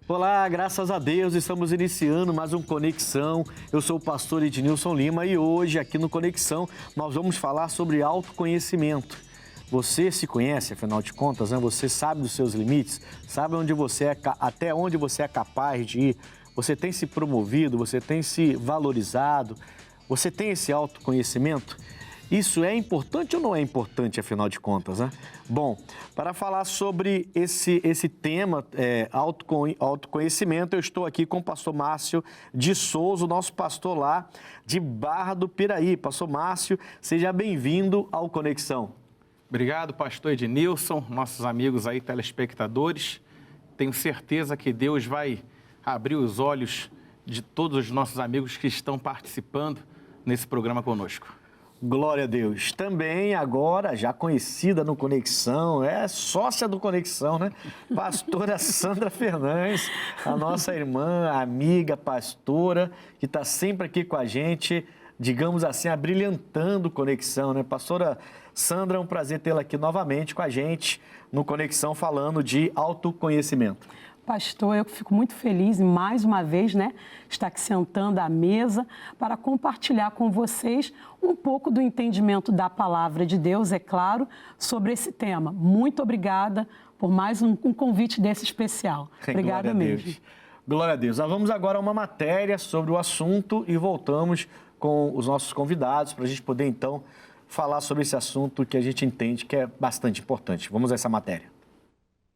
Olá, graças a Deus, estamos iniciando mais um Conexão. Eu sou o pastor Ednilson Lima e hoje aqui no Conexão nós vamos falar sobre autoconhecimento. Você se conhece, afinal de contas, né? Você sabe dos seus limites, sabe até onde você é capaz de ir, você tem se promovido, você tem se valorizado, você tem esse autoconhecimento? Isso é importante ou não é importante, afinal de contas, né? Bom, para falar sobre esse tema, autoconhecimento, eu estou aqui com o pastor Márcio de Souza, o nosso pastor lá de Barra do Piraí. Pastor Márcio, seja bem-vindo ao Conexão. Obrigado, pastor Ednilson, nossos amigos aí, telespectadores. Tenho certeza que Deus vai abrir os olhos de todos os nossos amigos que estão participando nesse programa conosco. Glória a Deus. Também agora, já conhecida no Conexão, é sócia do Conexão, né? Pastora Sandra Fernandes, a nossa irmã, amiga, pastora, que está sempre aqui com a gente, digamos assim, abrilhantando o Conexão, né? Pastora Sandra, é um prazer tê-la aqui novamente com a gente no Conexão, falando de autoconhecimento. Pastor, eu fico muito feliz em mais uma vez, né, estar aqui sentando à mesa para compartilhar com vocês um pouco do entendimento da palavra de Deus, é claro, sobre esse tema. Muito obrigada por mais um convite desse especial. Obrigada mesmo. Glória a Deus. Nós vamos agora a uma matéria sobre o assunto e voltamos com os nossos convidados para a gente poder, então, falar sobre esse assunto que a gente entende que é bastante importante. Vamos a essa matéria.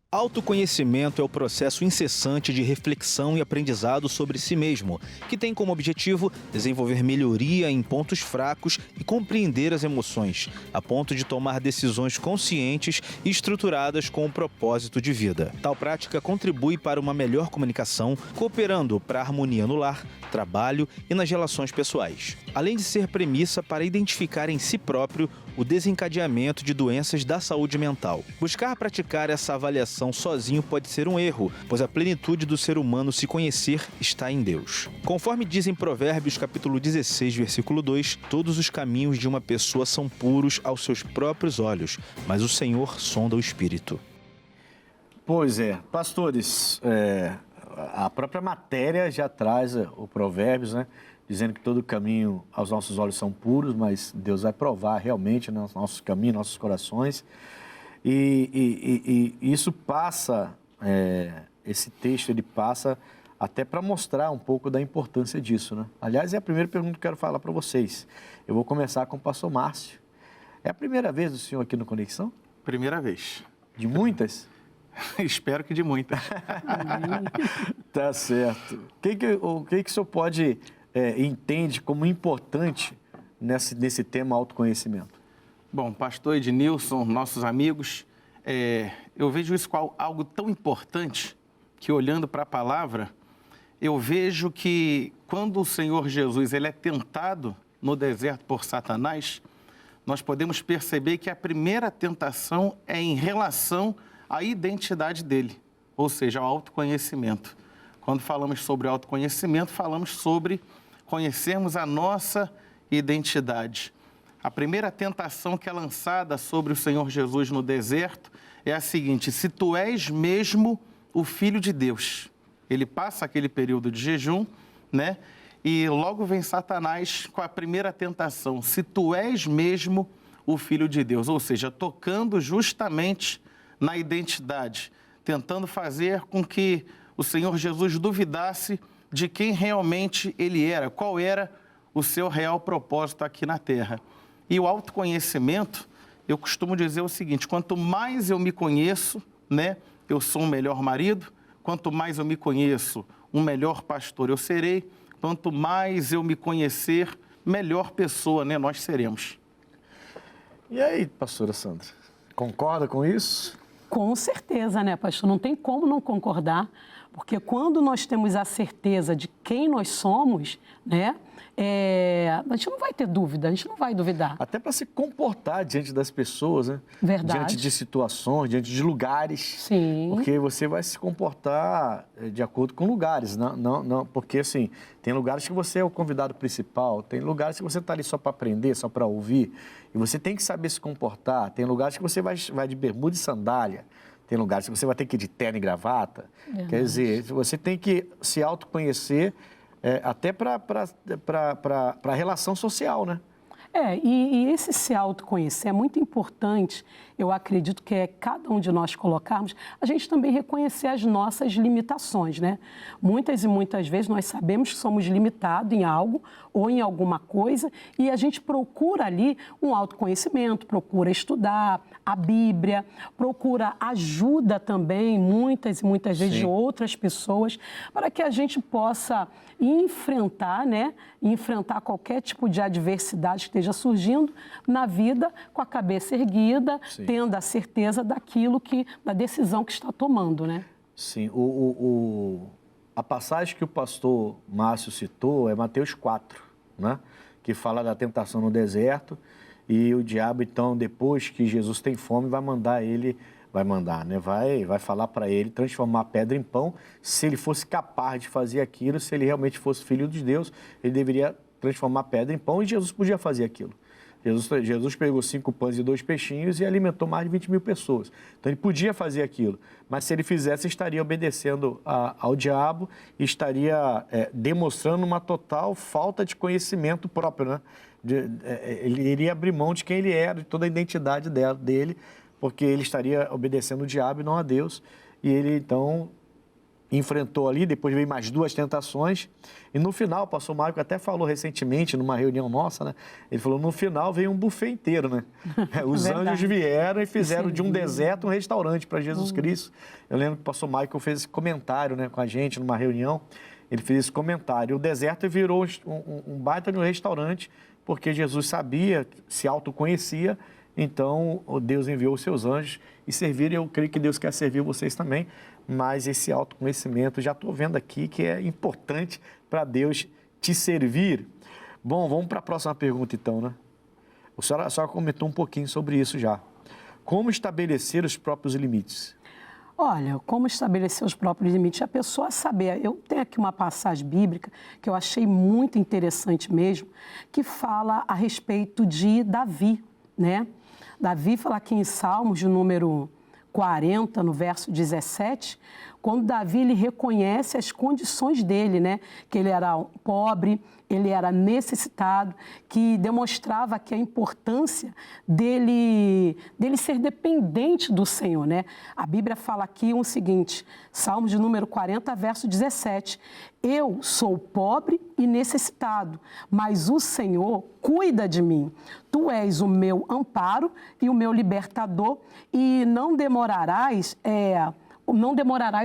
Autoconhecimento é o processo incessante de reflexão e aprendizado sobre si mesmo, que tem como objetivo desenvolver melhoria em pontos fracos e compreender as emoções, a ponto de tomar decisões conscientes e estruturadas com o propósito de vida. Tal prática contribui para uma melhor comunicação, cooperando para a harmonia no lar, trabalho e nas relações pessoais, além de ser premissa para identificar em si próprio o desencadeamento de doenças da saúde mental. Buscar praticar essa avaliação sozinho pode ser um erro, pois a plenitude do ser humano se conhecer está em Deus. Conforme dizem Provérbios capítulo 16, versículo 2, todos os caminhos de uma pessoa são puros aos seus próprios olhos, mas o Senhor sonda o espírito. Pois é, pastores, a própria matéria já traz o Provérbios, né? Dizendo que todo caminho aos nossos olhos são puros, mas Deus vai provar realmente nos nossos caminhos, nossos corações. E isso passa, esse texto ele passa até para mostrar um pouco da importância disso, né? Aliás, é a primeira pergunta que eu quero falar para vocês. Eu vou começar com o pastor Márcio. É a primeira vez do senhor aqui no Conexão? Primeira vez. De muitas? Espero que de muitas. Tá certo. O que o senhor pode... entende como importante nesse tema autoconhecimento? Bom, pastor Ednilson, nossos amigos, eu vejo isso como algo tão importante que, olhando para a palavra, eu vejo que quando o Senhor Jesus ele é tentado no deserto por Satanás, nós podemos perceber que a primeira tentação é em relação à identidade dele, ou seja, ao autoconhecimento. Quando falamos sobre autoconhecimento, falamos sobre conhecermos a nossa identidade. A primeira tentação que é lançada sobre o Senhor Jesus no deserto é a seguinte: se tu és mesmo o Filho de Deus. Ele passa aquele período de jejum, né? E logo vem Satanás com a primeira tentação: se tu és mesmo o Filho de Deus. Ou seja, tocando justamente na identidade, tentando fazer com que o Senhor Jesus duvidasse de quem realmente ele era, qual era o seu real propósito aqui na Terra. E o autoconhecimento, eu costumo dizer o seguinte: quanto mais eu me conheço, né, eu sou um melhor marido, quanto mais eu me conheço, um melhor pastor eu serei, quanto mais eu me conhecer, melhor pessoa, né, nós seremos. E aí, pastora Sandra, concorda com isso? Com certeza, né, pastor? Não tem como não concordar, porque quando nós temos a certeza de quem nós somos, né, a gente não vai ter dúvida, a gente não vai duvidar. Até para se comportar diante das pessoas, né? Verdade. Diante de situações, diante de lugares. Sim. Porque você vai se comportar de acordo com lugares. Não, porque, assim, tem lugares que você é o convidado principal, tem lugares que você está ali só para aprender, só para ouvir, e você tem que saber se comportar. Tem lugares que você vai de bermuda e sandália. tem lugares que você vai ter que ir de terno e gravata. Quer dizer, você tem que se autoconhecer até para a relação social, né? E esse se autoconhecer é muito importante, eu acredito que é cada um de nós colocarmos, a gente também reconhecer as nossas limitações, né? Muitas e muitas vezes nós sabemos que somos limitados em algo ou em alguma coisa e a gente procura ali um autoconhecimento, procura estudar a Bíblia, procura ajuda também, muitas e muitas vezes, de outras pessoas, para que a gente possa enfrentar, né? Enfrentar qualquer tipo de adversidade que esteja surgindo na vida com a cabeça erguida, tendo a certeza da decisão que está tomando, né? Sim, a passagem que o pastor Márcio citou é Mateus 4, né? Que fala da tentação no deserto e o diabo, então, depois que Jesus tem fome, vai falar para ele transformar a pedra em pão. Se ele fosse capaz de fazer aquilo, se ele realmente fosse filho de Deus, ele deveria transformar a pedra em pão e Jesus podia fazer aquilo. Jesus pegou 5 pães e 2 peixinhos e alimentou mais de 20 mil pessoas. Então, ele podia fazer aquilo. Mas, se ele fizesse, estaria obedecendo ao diabo e estaria demonstrando uma total falta de conhecimento próprio, né? Ele iria abrir mão de quem ele era, de toda a identidade dele, porque ele estaria obedecendo o diabo e não a Deus. E ele, então, enfrentou ali, depois veio mais 2 tentações, e no final, o pastor Marco até falou recentemente, numa reunião nossa, né? Ele falou, no final veio um buffet inteiro, né? Os anjos vieram e fizeram de um deserto um restaurante para Jesus Cristo. Eu lembro que o pastor Michael fez esse comentário, né, com a gente, numa reunião, ele fez esse comentário, o deserto virou um baita de um restaurante, porque Jesus sabia, se autoconhecia, então Deus enviou os seus anjos e serviram, e eu creio que Deus quer servir vocês também, mas esse autoconhecimento, já estou vendo aqui que é importante para Deus te servir. Bom, vamos para a próxima pergunta então, né? A senhora comentou um pouquinho sobre isso já. Como estabelecer os próprios limites? Olha, como estabelecer os próprios limites? A pessoa saber. Eu tenho aqui uma passagem bíblica que eu achei muito interessante mesmo, que fala a respeito de Davi, né? Davi fala aqui em Salmos, de número 40, no verso 17, quando Davi ele reconhece as condições dele, né? Que ele era pobre, ele era necessitado, que demonstrava que a importância dele ser dependente do Senhor, né? A Bíblia fala aqui o seguinte, Salmos de número 40, verso 17, eu sou pobre e necessitado, mas o Senhor cuida de mim. Tu és o meu amparo e o meu libertador e não demorarás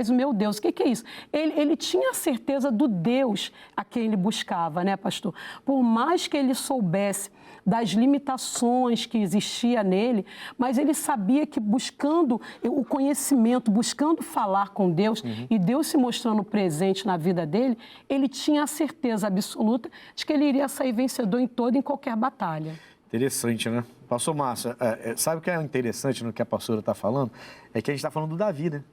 o meu Deus. O que é isso? Ele tinha certeza do Deus a quem ele buscava, né, pastor? Por mais que ele soubesse das limitações que existia nele, mas ele sabia que buscando o conhecimento, buscando falar com Deus e Deus se mostrando presente na vida dele, ele tinha a certeza absoluta de que ele iria sair vencedor em toda e em qualquer batalha. Interessante, né? Pastor Márcio, sabe o que é interessante no que a pastora está falando? É que a gente está falando do Davi, né?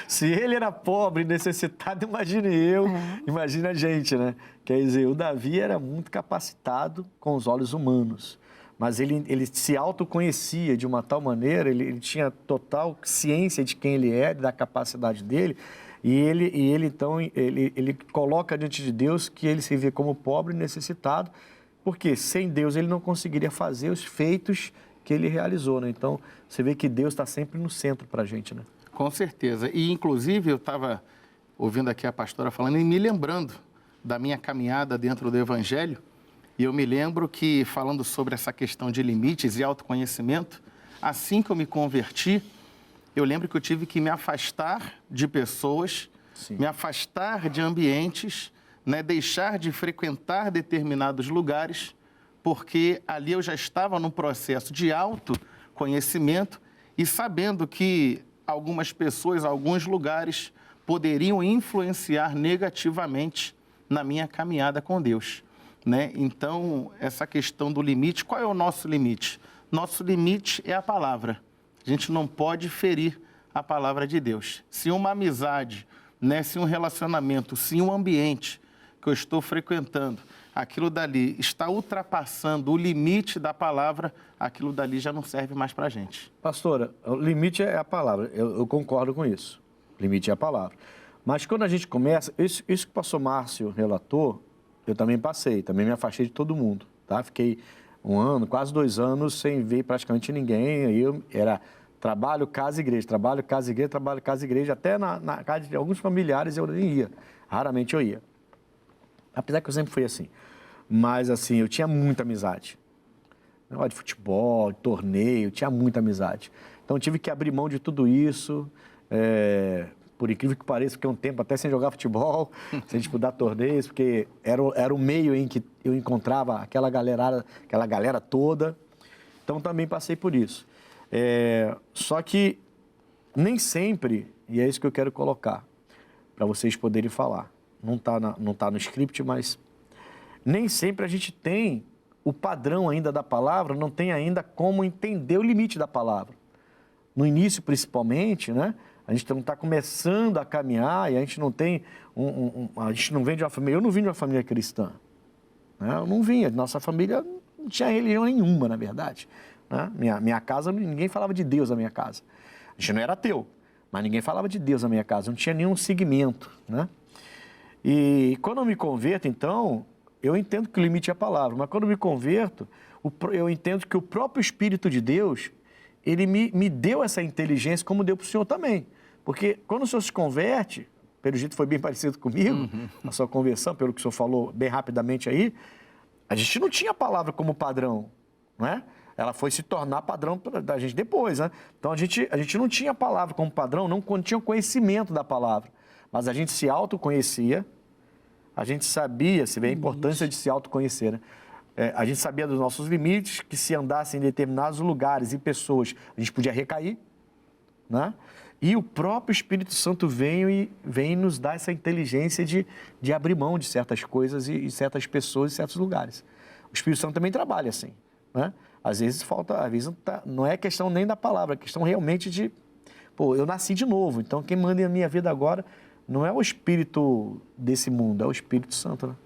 Se ele era pobre, necessitado, imagine a gente, né? Quer dizer, o Davi era muito capacitado com os olhos humanos, mas ele se autoconhecia de uma tal maneira, ele tinha total ciência de quem ele é, da capacidade dele, e ele coloca diante de Deus que ele se vê como pobre e necessitado, porque sem Deus ele não conseguiria fazer os feitos que ele realizou, né? Então, você vê que Deus está sempre no centro para a gente, né? Com certeza. E, inclusive, eu estava ouvindo aqui a pastora falando e me lembrando da minha caminhada dentro do Evangelho. E eu me lembro que, falando sobre essa questão de limites e autoconhecimento, assim que eu me converti, eu lembro que eu tive que me afastar de pessoas, me afastar de ambientes, né, deixar de frequentar determinados lugares, porque ali eu já estava num processo de autoconhecimento e sabendo que algumas pessoas, alguns lugares poderiam influenciar negativamente na minha caminhada com Deus, né? Então, essa questão do limite, qual é o nosso limite? Nosso limite é a palavra. A gente não pode ferir a palavra de Deus. Se uma amizade, né, se um relacionamento, se um ambiente que eu estou frequentando aquilo dali está ultrapassando o limite da palavra, aquilo dali já não serve mais para a gente. Pastora, o limite é a palavra, eu concordo com isso. O limite é a palavra. Mas quando a gente começa, isso que o pastor Márcio relatou, eu também passei, também me afastei de todo mundo, tá? Fiquei 1 ano, quase 2 anos, sem ver praticamente ninguém. Aí eu era trabalho, casa, igreja, trabalho, casa, igreja, trabalho, casa, igreja. Até na casa de alguns familiares eu nem ia, raramente eu ia. Apesar que eu sempre fui assim. Mas assim, eu tinha muita amizade. Negócio de futebol, de torneio, tinha muita amizade. Então eu tive que abrir mão de tudo isso. Por incrível que pareça, fiquei um tempo até sem jogar futebol, sem disputar torneios, porque era o meio em que eu encontrava aquela galera toda. Então também passei por isso. Só que nem sempre, e é isso que eu quero colocar, para vocês poderem falar. Não tá no script, mas nem sempre a gente tem o padrão ainda da palavra, não tem ainda como entender o limite da palavra. No início, principalmente, né? A gente não está começando a caminhar e a gente não tem a gente não vem de uma família. Eu não vim de uma família cristã, né? Eu não vinha. Nossa família não tinha religião nenhuma, na verdade, né? Minha casa, ninguém falava de Deus na minha casa. A gente não era ateu, mas ninguém falava de Deus na minha casa. Não tinha nenhum segmento, né? E quando eu me converto, então, eu entendo que o limite é a palavra. Mas quando eu me converto, eu entendo que o próprio Espírito de Deus, ele me deu essa inteligência, como deu para o senhor também. Porque quando o senhor se converte, pelo jeito foi bem parecido comigo, a sua conversão, pelo que o senhor falou bem rapidamente aí, a gente não tinha a palavra como padrão, não é? Ela foi se tornar padrão da gente depois, né? Então a gente não tinha a palavra como padrão, não tinha o conhecimento da palavra. Mas a gente se autoconhecia, a gente sabia, se vê a importância de se autoconhecer, né? A gente sabia dos nossos limites, que se andasse em determinados lugares e pessoas, a gente podia recair, né? E o próprio Espírito Santo vem nos dar essa inteligência de abrir mão de certas coisas e certas pessoas e certos lugares. O Espírito Santo também trabalha assim, né? Às vezes não é questão nem da palavra, é questão realmente de, eu nasci de novo, então quem manda na minha vida agora não é o Espírito desse mundo, é o Espírito Santo, né?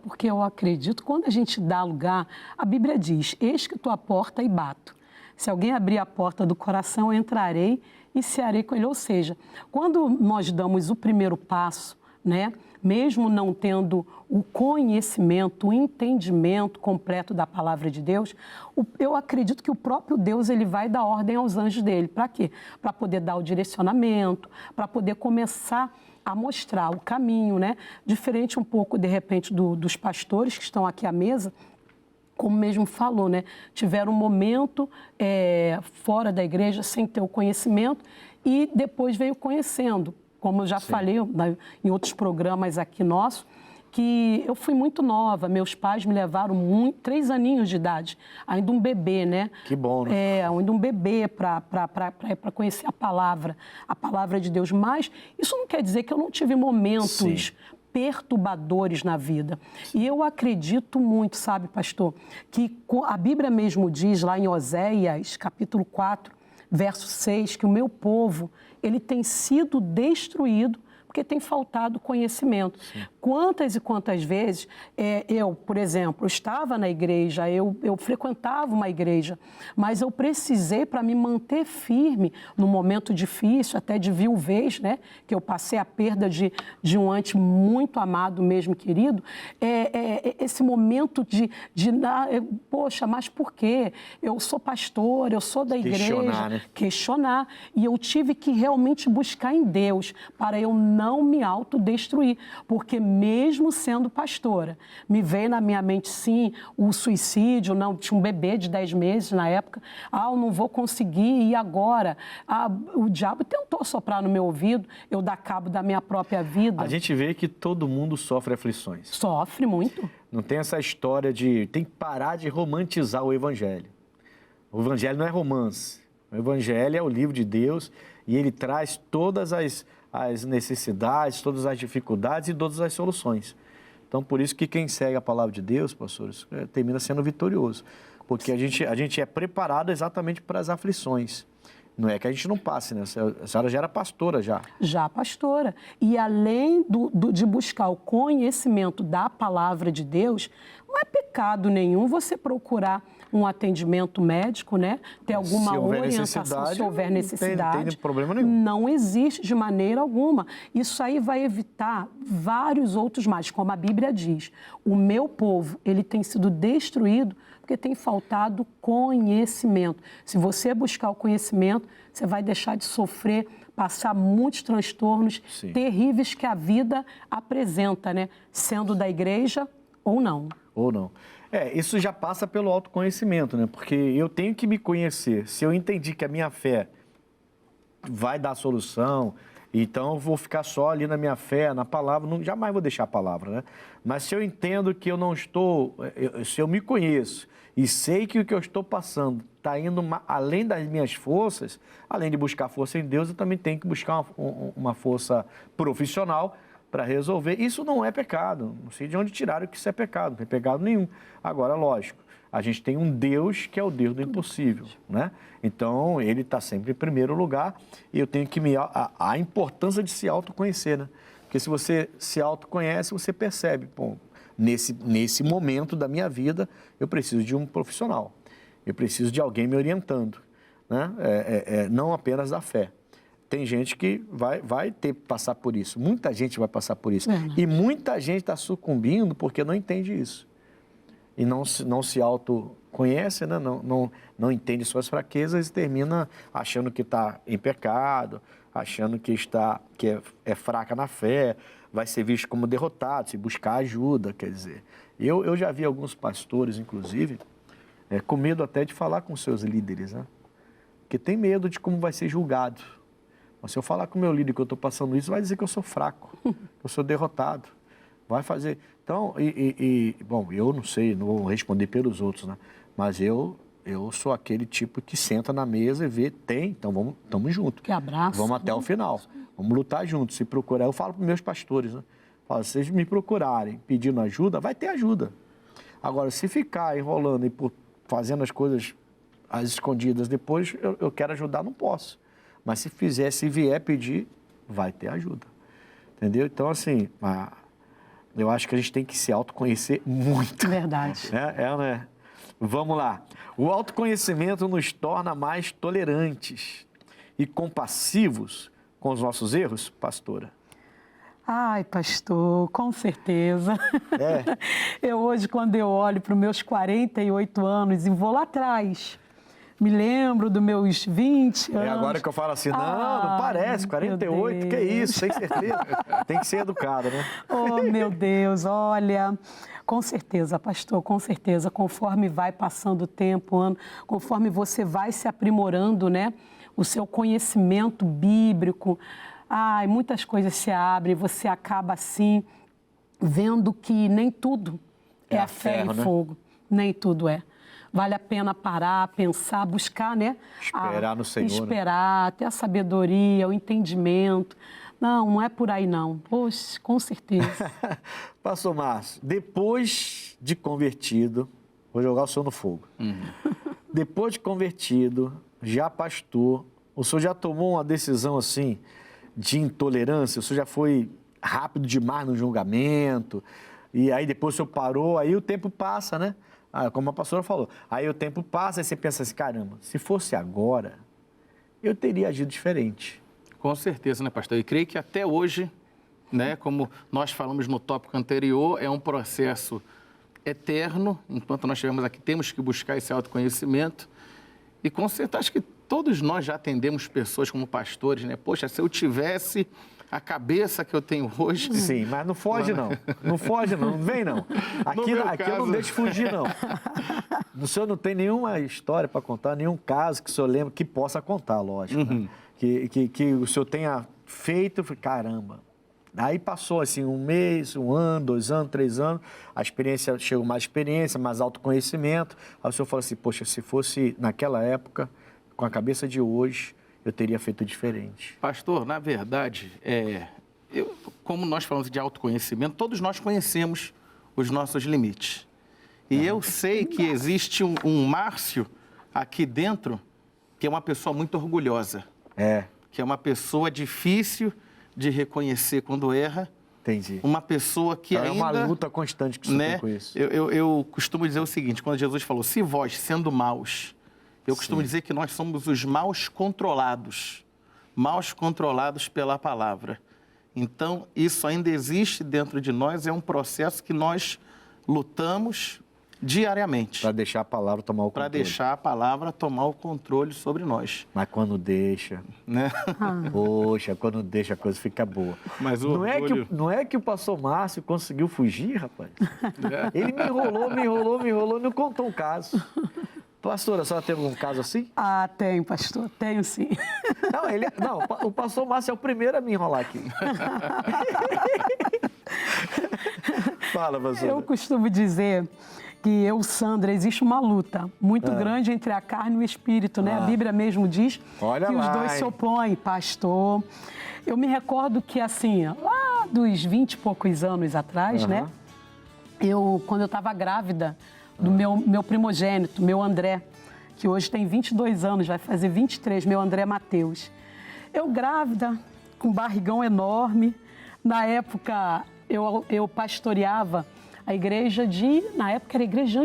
Porque eu acredito, quando a gente dá lugar, a Bíblia diz, eis que estou à porta e bato. Se alguém abrir a porta do coração, eu entrarei e cearei com ele. Ou seja, quando nós damos o primeiro passo, né, mesmo não tendo o conhecimento, o entendimento completo da palavra de Deus, eu acredito que o próprio Deus ele vai dar ordem aos anjos dele. Para quê? Para poder dar o direcionamento, para poder começar a mostrar o caminho, né? Diferente um pouco, de repente, dos pastores que estão aqui à mesa, como mesmo falou, né? Tiveram um momento fora da igreja sem ter o conhecimento e depois veio conhecendo. Como eu já falei em outros programas aqui nossos, que eu fui muito nova, meus pais me levaram 3 aninhos de idade, ainda um bebê, né? Que bom, né? Ainda um bebê para conhecer a palavra de Deus. Mas isso não quer dizer que eu não tive momentos perturbadores na vida. E eu acredito muito, sabe, pastor, que a Bíblia mesmo diz lá em Oséias, capítulo 4, verso 6, que o meu povo, ele tem sido destruído porque tem faltado conhecimento. Sim. Quantas e quantas vezes eu, por exemplo, estava na igreja, eu frequentava uma igreja, mas eu precisei, para me manter firme num momento difícil, até de viuvez, né, que eu passei a perda de um ente muito amado mesmo, querido, esse momento poxa, mas por quê? Eu sou pastor, eu sou da igreja. Né? Questionar. E eu tive que realmente buscar em Deus para eu não me autodestruir, porque mesmo sendo pastora, me veio na minha mente, sim, o suicídio, não, tinha um bebê de 10 meses na época, eu não vou conseguir, e agora? O diabo tentou soprar no meu ouvido, eu dar cabo da minha própria vida. A gente vê que todo mundo sofre aflições. Sofre muito. Não tem essa história tem que parar de romantizar o Evangelho. O Evangelho não é romance, o Evangelho é o livro de Deus e ele traz todas as necessidades, todas as dificuldades e todas as soluções. Então, por isso que quem segue a palavra de Deus, pastores, termina sendo vitorioso. Porque a gente é preparado exatamente para as aflições. Não é que a gente não passe, né? A senhora já era pastora já. Já pastora. E além de buscar o conhecimento da palavra de Deus, não é pecado nenhum você procurar um atendimento médico, né? Ter alguma orientação se houver necessidade. Não tem problema nenhum. Não existe de maneira alguma. Isso aí vai evitar vários outros males, como a Bíblia diz. O meu povo, ele tem sido destruído porque tem faltado conhecimento. Se você buscar o conhecimento, você vai deixar de sofrer, passar muitos transtornos terríveis que a vida apresenta, né? Sendo da igreja ou não. Ou não. Isso já passa pelo autoconhecimento, né? Porque eu tenho que me conhecer. Se eu entendi que a minha fé vai dar solução, então eu vou ficar só ali na minha fé, na palavra, jamais vou deixar a palavra, né? Mas se eu entendo que eu não estou, se eu me conheço e sei que o que eu estou passando está indo além das minhas forças, além de buscar força em Deus, eu também tenho que buscar uma força profissional para resolver. Isso não é pecado. Não sei de onde tiraram que isso é pecado. Não tem pecado nenhum. Agora, lógico, a gente tem um Deus que é o Deus do impossível, né? Então, ele está sempre em primeiro lugar e eu tenho que a importância de se autoconhecer, né? Porque se você se autoconhece, você percebe, bom, nesse momento da minha vida, eu preciso de um profissional. Eu preciso de alguém me orientando, né? Não apenas da fé. Tem gente que vai ter que passar por isso. Muita gente vai passar por isso. E muita gente está sucumbindo porque não entende isso. E não se autoconhece, né? Não entende suas fraquezas e termina achando que está em pecado, achando que é fraca na fé, vai ser visto como derrotado, se buscar ajuda, quer dizer. Eu já vi alguns pastores, inclusive, com medo até de falar com seus líderes, né? Porque tem medo de como vai ser julgado. Mas se eu falar com o meu líder que eu estou passando isso, vai dizer que eu sou fraco, que eu sou derrotado. Vai fazer... Então, bom, eu não sei, não vou responder pelos outros, né? Mas eu sou aquele tipo que senta na mesa e vê, então estamos juntos. Que abraço. Vamos até o final. Vamos lutar juntos. Se procurar, eu falo para os meus pastores, né? Falo, se vocês me procurarem pedindo ajuda, vai ter ajuda. Agora, se ficar enrolando e fazendo as coisas às escondidas depois, eu quero ajudar, não posso. Mas se vier pedir, vai ter ajuda. Entendeu? Então, assim, eu acho que a gente tem que se autoconhecer muito. Verdade. Né? Vamos lá. O autoconhecimento nos torna mais tolerantes e compassivos com os nossos erros, pastora? Ai, pastor, com certeza. Eu hoje, quando eu olho para os meus 48 anos e vou lá atrás... Me lembro dos meus 20 anos. Agora que eu falo assim, não parece, 48, que isso, tem certeza. Tem que ser educado, né? Oh, meu Deus, olha, com certeza, pastor, com certeza, conforme vai passando o tempo, conforme você vai se aprimorando, né, o seu conhecimento bíblico, muitas coisas se abrem, você acaba assim, vendo que nem tudo é a fé e fogo, nem tudo é. Vale a pena parar, pensar, buscar, né? Esperar no Senhor. Esperar, ter a sabedoria, o entendimento. Não é por aí, não. Poxa, com certeza. Pastor Márcio, depois de convertido, vou jogar o senhor no fogo. Depois de convertido, já pastor, o senhor já tomou uma decisão assim de intolerância? O senhor já foi rápido demais no julgamento? E aí depois o senhor parou, aí o tempo passa, né? Como a pastora falou, aí o tempo passa e você pensa assim, caramba, se fosse agora, eu teria agido diferente. Com certeza, né, pastor? E creio que até hoje, né, como nós falamos no tópico anterior, é um processo eterno. Enquanto nós estivermos aqui, temos que buscar esse autoconhecimento. E com certeza, acho que todos nós já atendemos pessoas como pastores, né? Poxa, se eu tivesse a cabeça que eu tenho hoje... Sim, mas não foge não, não foge não, não vem não. Aqui eu não deixo fugir não. O senhor não tem nenhuma história para contar, nenhum caso que o senhor lembra, que possa contar, lógico, né? Que o senhor tenha feito, caramba. Aí passou assim 1 mês, 1 ano, 2 anos, 3 anos, a experiência, chegou mais experiência, mais autoconhecimento. Aí o senhor falou assim, poxa, se fosse naquela época, com a cabeça de hoje, eu teria feito diferente. Pastor, na verdade, como nós falamos de autoconhecimento, todos nós conhecemos os nossos limites. E eu sei que existe um Márcio aqui dentro que é uma pessoa muito orgulhosa. Que é uma pessoa difícil de reconhecer quando erra. Entendi. Uma pessoa que então ainda... É uma luta constante que você tem com isso. Eu costumo dizer o seguinte, quando Jesus falou, se vós, sendo maus, eu costumo dizer que nós somos os maus controlados pela palavra. Então, isso ainda existe dentro de nós, é um processo que nós lutamos diariamente. Para deixar a palavra tomar o controle. Para deixar a palavra tomar o controle sobre nós. Mas quando deixa, né? Poxa, quando deixa a coisa fica boa. Mas não é que o pastor Márcio conseguiu fugir, rapaz? Ele me enrolou, não contou um caso. Pastora, a senhora teve algum caso assim? Ah, tenho, pastor, tenho sim. Não, o pastor Márcio é o primeiro a me enrolar aqui. Fala, pastora. Eu costumo dizer que Sandra, existe uma luta muito grande entre a carne e o espírito, né? A Bíblia mesmo diz que os dois se opõem, pastor. Eu me recordo que, assim, lá dos 20 e poucos anos atrás, né? Quando eu estava grávida do meu primogênito, meu André, que hoje tem 22 anos, vai fazer 23, meu André Mateus. Eu grávida, com barrigão enorme. Na época, eu pastoreava a igreja na época era a igreja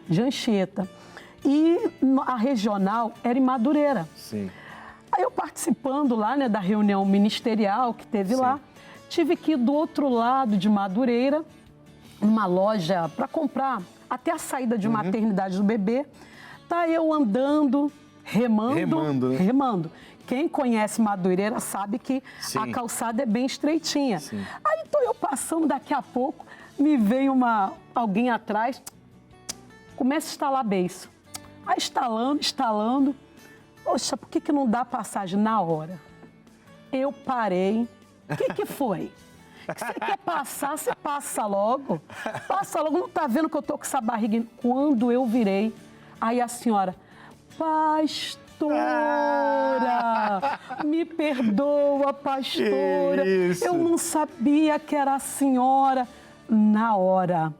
de Anchieta. E a regional era em Madureira. Sim. Aí eu participando lá, né, da reunião ministerial que teve lá, tive que ir do outro lado de Madureira, numa loja para comprar até a saída de maternidade do bebê. Tá eu andando, remando. Quem conhece Madureira sabe que a calçada é bem estreitinha. Sim. Aí tô eu passando, daqui a pouco me veio alguém atrás, começa a estalar beiço. Aí estalando. Poxa, por que não dá passagem na hora? Eu parei. O que foi? Você quer passar, você passa logo. Passa logo, não tá vendo que eu tô com essa barriga? Quando eu virei, aí a senhora, pastora, me perdoa, pastora. Eu não sabia que era a senhora. Na hora,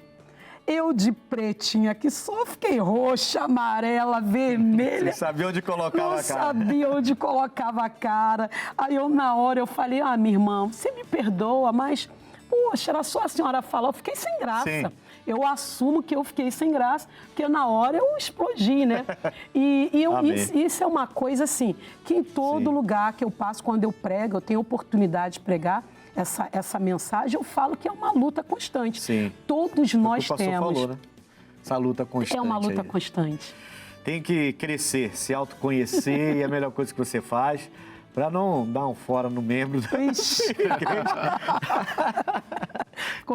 eu de pretinha, que só fiquei roxa, amarela, vermelha. Você sabia onde colocava a cara? Não sabia onde colocava a cara. Aí na hora eu falei, minha irmã, você me perdoa, mas, poxa, era só a senhora falar, eu fiquei sem graça. Sim. Eu assumo que eu fiquei sem graça, porque na hora eu explodi, né? Isso é uma coisa assim, que em todo lugar que eu passo, quando eu prego, eu tenho oportunidade de pregar, essa mensagem, eu falo que é uma luta constante. Sim. Todos nós temos. Falou, né? Essa luta constante. É uma luta constante. Tem que crescer, se autoconhecer e é a melhor coisa que você faz para não dar um fora no membro. Ficou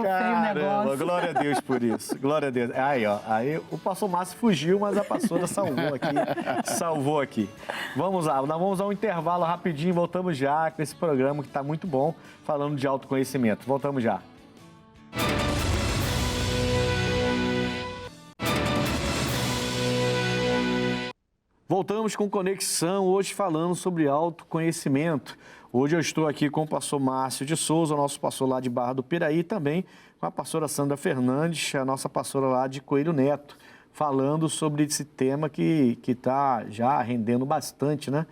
feio o negócio. Glória a Deus por isso. Glória a Deus. Aí o pastor Márcio fugiu, mas a pastora salvou aqui. Vamos lá, nós vamos a um intervalo rapidinho, voltamos já com esse programa que está muito bom, falando de autoconhecimento. Voltamos já. Voltamos com Conexão, hoje falando sobre autoconhecimento. Hoje eu estou aqui com o pastor Márcio de Souza, nosso pastor lá de Barra do Piraí, e também com a pastora Sandra Fernandes, a nossa pastora lá de Coelho Neto, falando sobre esse tema que está já rendendo bastante, né?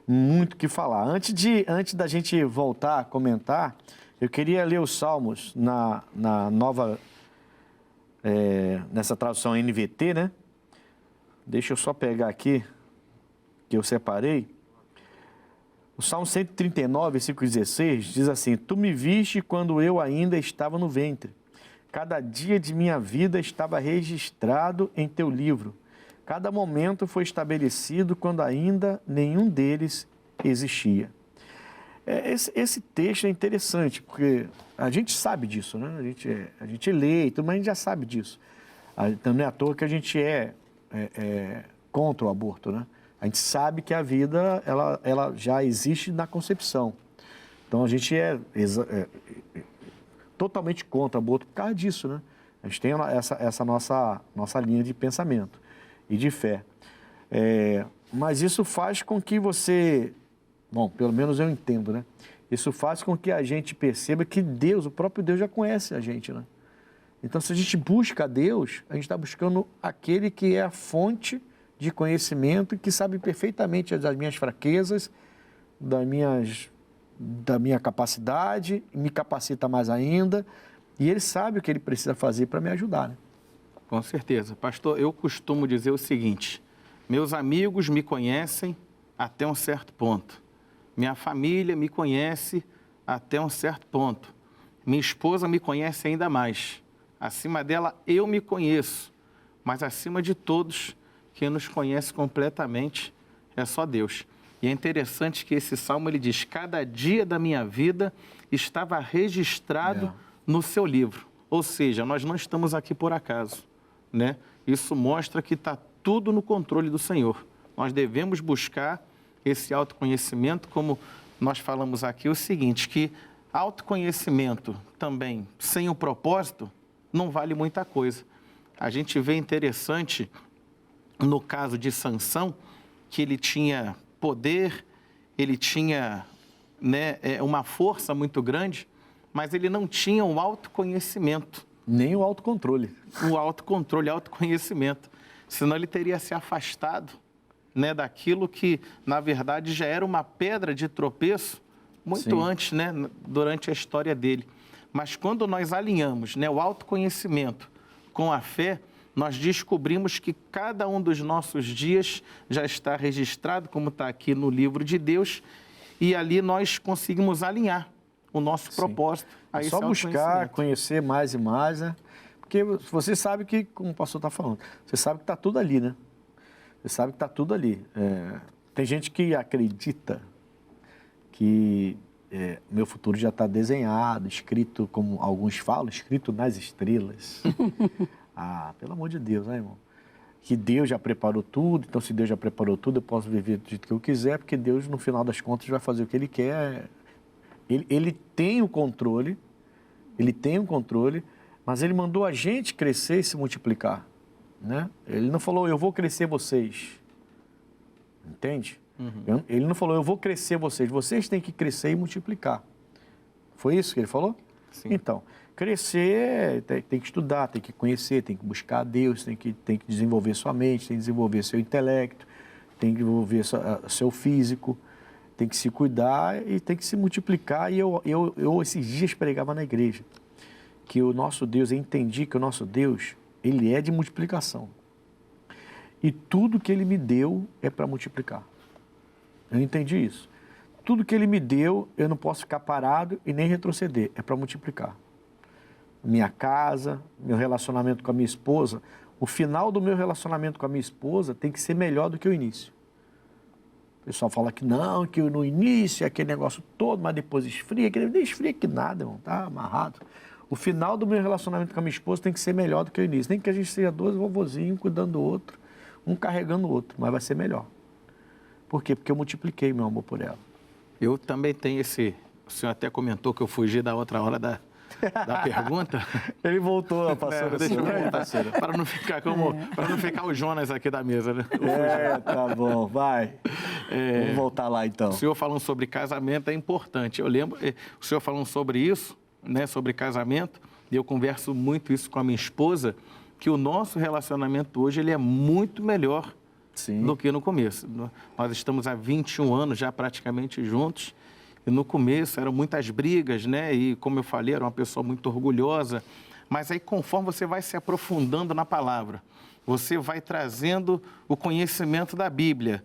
Muito o que falar. Antes da gente voltar a comentar, eu queria ler os Salmos na nova, nessa tradução NVT, né? Deixa eu só pegar aqui, que eu separei. O Salmo 139, versículo 16, diz assim: Tu me viste quando eu ainda estava no ventre. Cada dia de minha vida estava registrado em teu livro. Cada momento foi estabelecido quando ainda nenhum deles existia. Esse texto é interessante, porque a gente sabe disso, né? A gente lê e tudo, mas a gente já sabe disso. Então não é à toa que a gente é contra o aborto, né? A gente sabe que a vida, ela já existe na concepção. Então, a gente é totalmente contra o aborto por causa disso, né? A gente tem essa nossa linha de pensamento e de fé. Mas isso faz com que você... Bom, pelo menos eu entendo, né? Isso faz com que a gente perceba que Deus, o próprio Deus, já conhece a gente, né? Então, se a gente busca a Deus, a gente está buscando aquele que é a fonte de conhecimento que sabe perfeitamente das minhas fraquezas, da minha capacidade, me capacita mais ainda, e ele sabe o que ele precisa fazer para me ajudar, né? Com certeza. Pastor, eu costumo dizer o seguinte: meus amigos me conhecem até um certo ponto. Minha família me conhece até um certo ponto. Minha esposa me conhece ainda mais. Acima dela, eu me conheço. Mas acima de todos, quem nos conhece completamente é só Deus. E é interessante que esse salmo, ele diz: cada dia da minha vida estava registrado no seu livro. Ou seja, nós não estamos aqui por acaso, né? Isso mostra que está tudo no controle do Senhor. Nós devemos buscar esse autoconhecimento, como nós falamos aqui, o seguinte, que autoconhecimento também sem o propósito não vale muita coisa. A gente vê interessante no caso de Sansão, que ele tinha poder, ele tinha, né, uma força muito grande, mas ele não tinha o autoconhecimento. Nem o autocontrole. O autocontrole, autoconhecimento. Senão ele teria se afastado, né, daquilo que, na verdade, já era uma pedra de tropeço muito antes, né, durante a história dele. Mas quando nós alinhamos, né, o autoconhecimento com a fé, nós descobrimos que cada um dos nossos dias já está registrado, como está aqui no livro de Deus, e ali nós conseguimos alinhar o nosso propósito a esse só buscar, autoconhecimento. conhecer mais e mais, né? Porque você sabe que, como o pastor está falando, você sabe que está tudo ali, né? Você sabe que está tudo ali. Tem gente que acredita que meu futuro já está desenhado, escrito, como alguns falam, escrito nas estrelas. Ah, pelo amor de Deus, né, irmão? Que Deus já preparou tudo, então se Deus já preparou tudo, eu posso viver do jeito que eu quiser, porque Deus, no final das contas, vai fazer o que Ele quer. Ele tem o controle, mas Ele mandou a gente crescer e se multiplicar, né? Ele não falou, eu vou crescer vocês, entende? Ele não falou, eu vou crescer vocês têm que crescer e multiplicar. Foi isso que Ele falou? Sim. Então, crescer tem que estudar, tem que conhecer, tem que buscar a Deus, tem que desenvolver sua mente, tem que desenvolver seu intelecto, tem que desenvolver seu físico, tem que se cuidar e tem que se multiplicar. E eu esses dias pregava na igreja que o nosso Deus, eu entendi que o nosso Deus, Ele é de multiplicação. E tudo que Ele me deu é para multiplicar. Eu entendi isso. Tudo que Ele me deu, eu não posso ficar parado e nem retroceder, é para multiplicar. Minha casa, meu relacionamento com a minha esposa, o final do meu relacionamento com a minha esposa tem que ser melhor do que o início. O pessoal fala que não, que no início é aquele negócio todo, mas depois esfria. Nem esfria que nada, irmão, tá amarrado. O final do meu relacionamento com a minha esposa tem que ser melhor do que o início. Nem que a gente seja dois vovozinhos cuidando do outro, um carregando o outro, mas vai ser melhor. Por quê? Porque eu multipliquei meu amor por ela. Eu também tenho esse... O senhor até comentou que eu fugi da outra hora da pergunta. Ele voltou, pastor. Deixa eu voltar, para não ficar para não ficar o Jonas aqui da mesa, né? Tá bom, vai. Vamos voltar lá então. O senhor falando sobre casamento é importante. Eu lembro, o senhor falando sobre isso, né, sobre casamento, e eu converso muito isso com a minha esposa, que o nosso relacionamento hoje ele é muito melhor do que no começo. Nós estamos há 21 anos já praticamente juntos. E no começo eram muitas brigas, né? E como eu falei, era uma pessoa muito orgulhosa. Mas aí conforme você vai se aprofundando na palavra, você vai trazendo o conhecimento da Bíblia,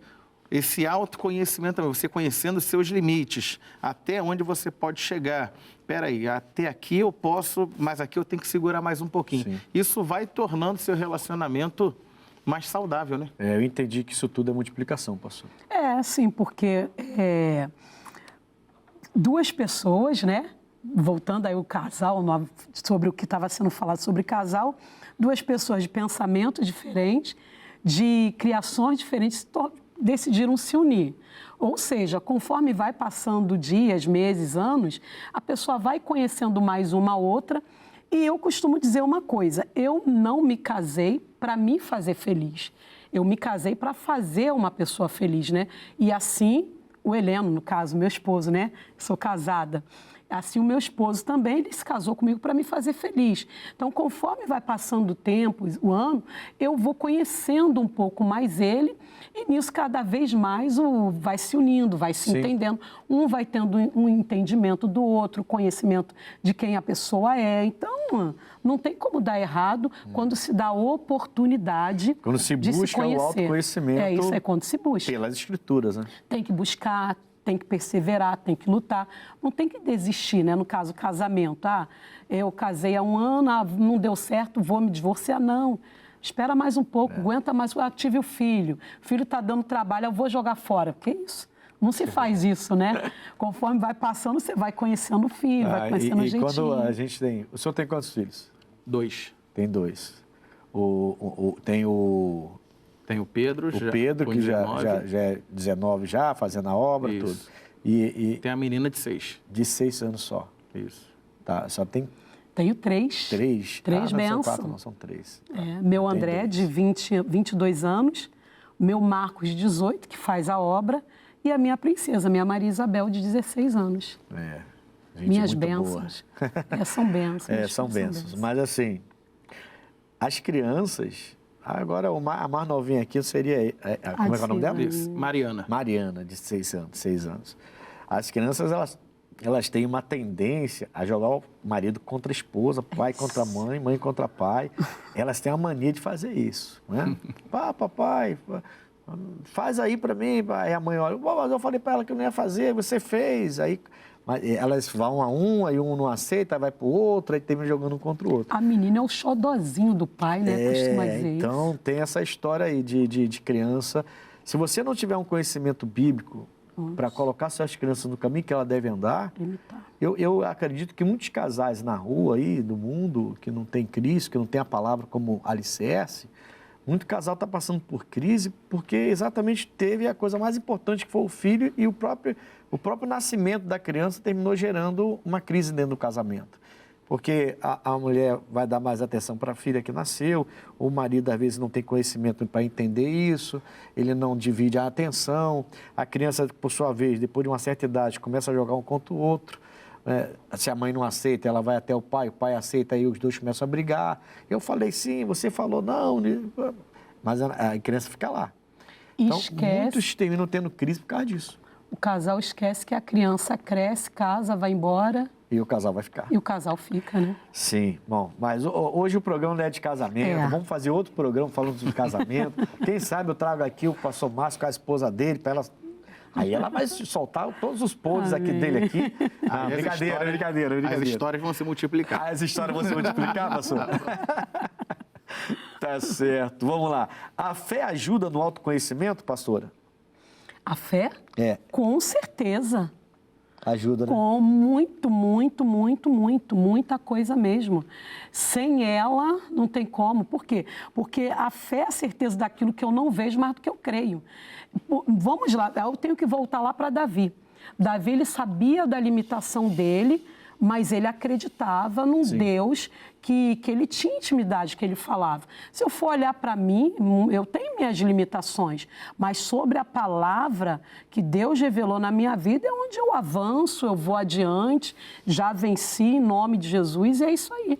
esse autoconhecimento também, você conhecendo os seus limites, até onde você pode chegar. Espera aí, até aqui eu posso, mas aqui eu tenho que segurar mais um pouquinho. Sim. Isso vai tornando seu relacionamento mais saudável, né? Eu entendi que isso tudo é multiplicação, pastor. Sim, porque duas pessoas, né? Voltando aí o casal, sobre o que estava sendo falado sobre casal, duas pessoas de pensamentos diferentes, de criações diferentes, decidiram se unir. Ou seja, conforme vai passando dias, meses, anos, a pessoa vai conhecendo mais uma a outra. E eu costumo dizer uma coisa, eu não me casei para me fazer feliz. Eu me casei para fazer uma pessoa feliz, né? E assim, o Heleno, no caso, meu esposo, né? Sou casada. Assim, o meu esposo também, ele se casou comigo para me fazer feliz. Então, conforme vai passando o tempo, o ano, eu vou conhecendo um pouco mais ele e nisso cada vez mais vai se unindo, vai se entendendo. Um vai tendo um entendimento do outro, conhecimento de quem a pessoa é. Então, não tem como dar errado quando se dá a oportunidade quando se de busca se conhecer. o autoconhecimento. É isso, é quando se busca. Pelas escrituras, né? Tem que buscar, tem que perseverar, tem que lutar. Não tem que desistir, né? No caso, casamento. Eu casei há um ano, não deu certo, vou me divorciar. Não. Espera mais um pouco, aguenta mais. Tive o filho está dando trabalho, eu vou jogar fora. Que isso? Não se faz isso, né? Conforme vai passando, você vai conhecendo o filho, vai conhecendo o jeitinho. E quando a gente tem... O senhor tem quantos filhos? 2. Tem 2. Tem o Pedro, Pedro, que já é 19 já, fazendo a obra, isso. tudo. E tem a menina de 6. De 6 anos só. Isso. Tá, só tem... Tenho 3. 3? 3 bênçãos. Não são 4, não, são 3. Meu André, de 22 anos, meu Marcos, de 18, que faz a obra, e a minha princesa, minha Maria Isabel, de 16 anos. Gente minhas muito bênçãos. São bênçãos. São bênçãos. Mas assim, as crianças... Agora, a mais novinha aqui seria... como é que é o nome dela? Isso. Mariana. Mariana, de 6 anos. As crianças, elas têm uma tendência a jogar o marido contra a esposa, pai contra a mãe, mãe contra pai. Elas têm a mania de fazer isso, né? Papai, faz aí pra mim. Aí a mãe olha, mas eu falei pra ela que eu não ia fazer, você fez. Aí elas vão a um, aí um não aceita, aí vai pro outro, aí termina jogando um contra o outro. A menina é o xodózinho do pai, né? Costuma dizer então isso. Tem essa história aí de criança. Se você não tiver um conhecimento bíblico para colocar suas crianças no caminho que ela deve andar, eu acredito que muitos casais na rua aí do mundo que não tem Cristo, que não tem a palavra como alicerce, muito casal está passando por crise porque exatamente teve a coisa mais importante que foi o filho e o próprio nascimento da criança terminou gerando uma crise dentro do casamento. Porque a mulher vai dar mais atenção para a filha que nasceu, o marido às vezes não tem conhecimento para entender isso, ele não divide a atenção, a criança, por sua vez, depois de uma certa idade, começa a jogar um contra o outro. Se a mãe não aceita, ela vai até o pai aceita, aí os dois começam a brigar. Eu falei sim, você falou não, mas a criança fica lá. Então, muitos terminam tendo crise por causa disso. O casal esquece que a criança cresce, casa, vai embora. E o casal vai ficar. E o casal fica, né? Sim. Bom, mas hoje o programa não é de casamento. Vamos fazer outro programa falando de casamento. Quem sabe eu trago aqui o pastor Márcio com a esposa dele, para ela... Aí ela vai soltar todos os podres aqui dele aqui. Brincadeira. As histórias vão se multiplicar. As histórias vão se multiplicar, pastor? Tá certo. Vamos lá. A fé ajuda no autoconhecimento, pastora? A fé? Com certeza. Ajuda, né? Com muita coisa mesmo. Sem ela, não tem como. Por quê? Porque a fé é a certeza daquilo que eu não vejo mais do que eu creio. Vamos lá, eu tenho que voltar lá para Davi. Davi, ele sabia da limitação dele, mas ele acreditava num Deus que ele tinha intimidade, que ele falava. Se eu for olhar para mim, eu tenho minhas limitações, mas sobre a palavra que Deus revelou na minha vida é onde eu avanço, eu vou adiante, já venci em nome de Jesus e é isso aí.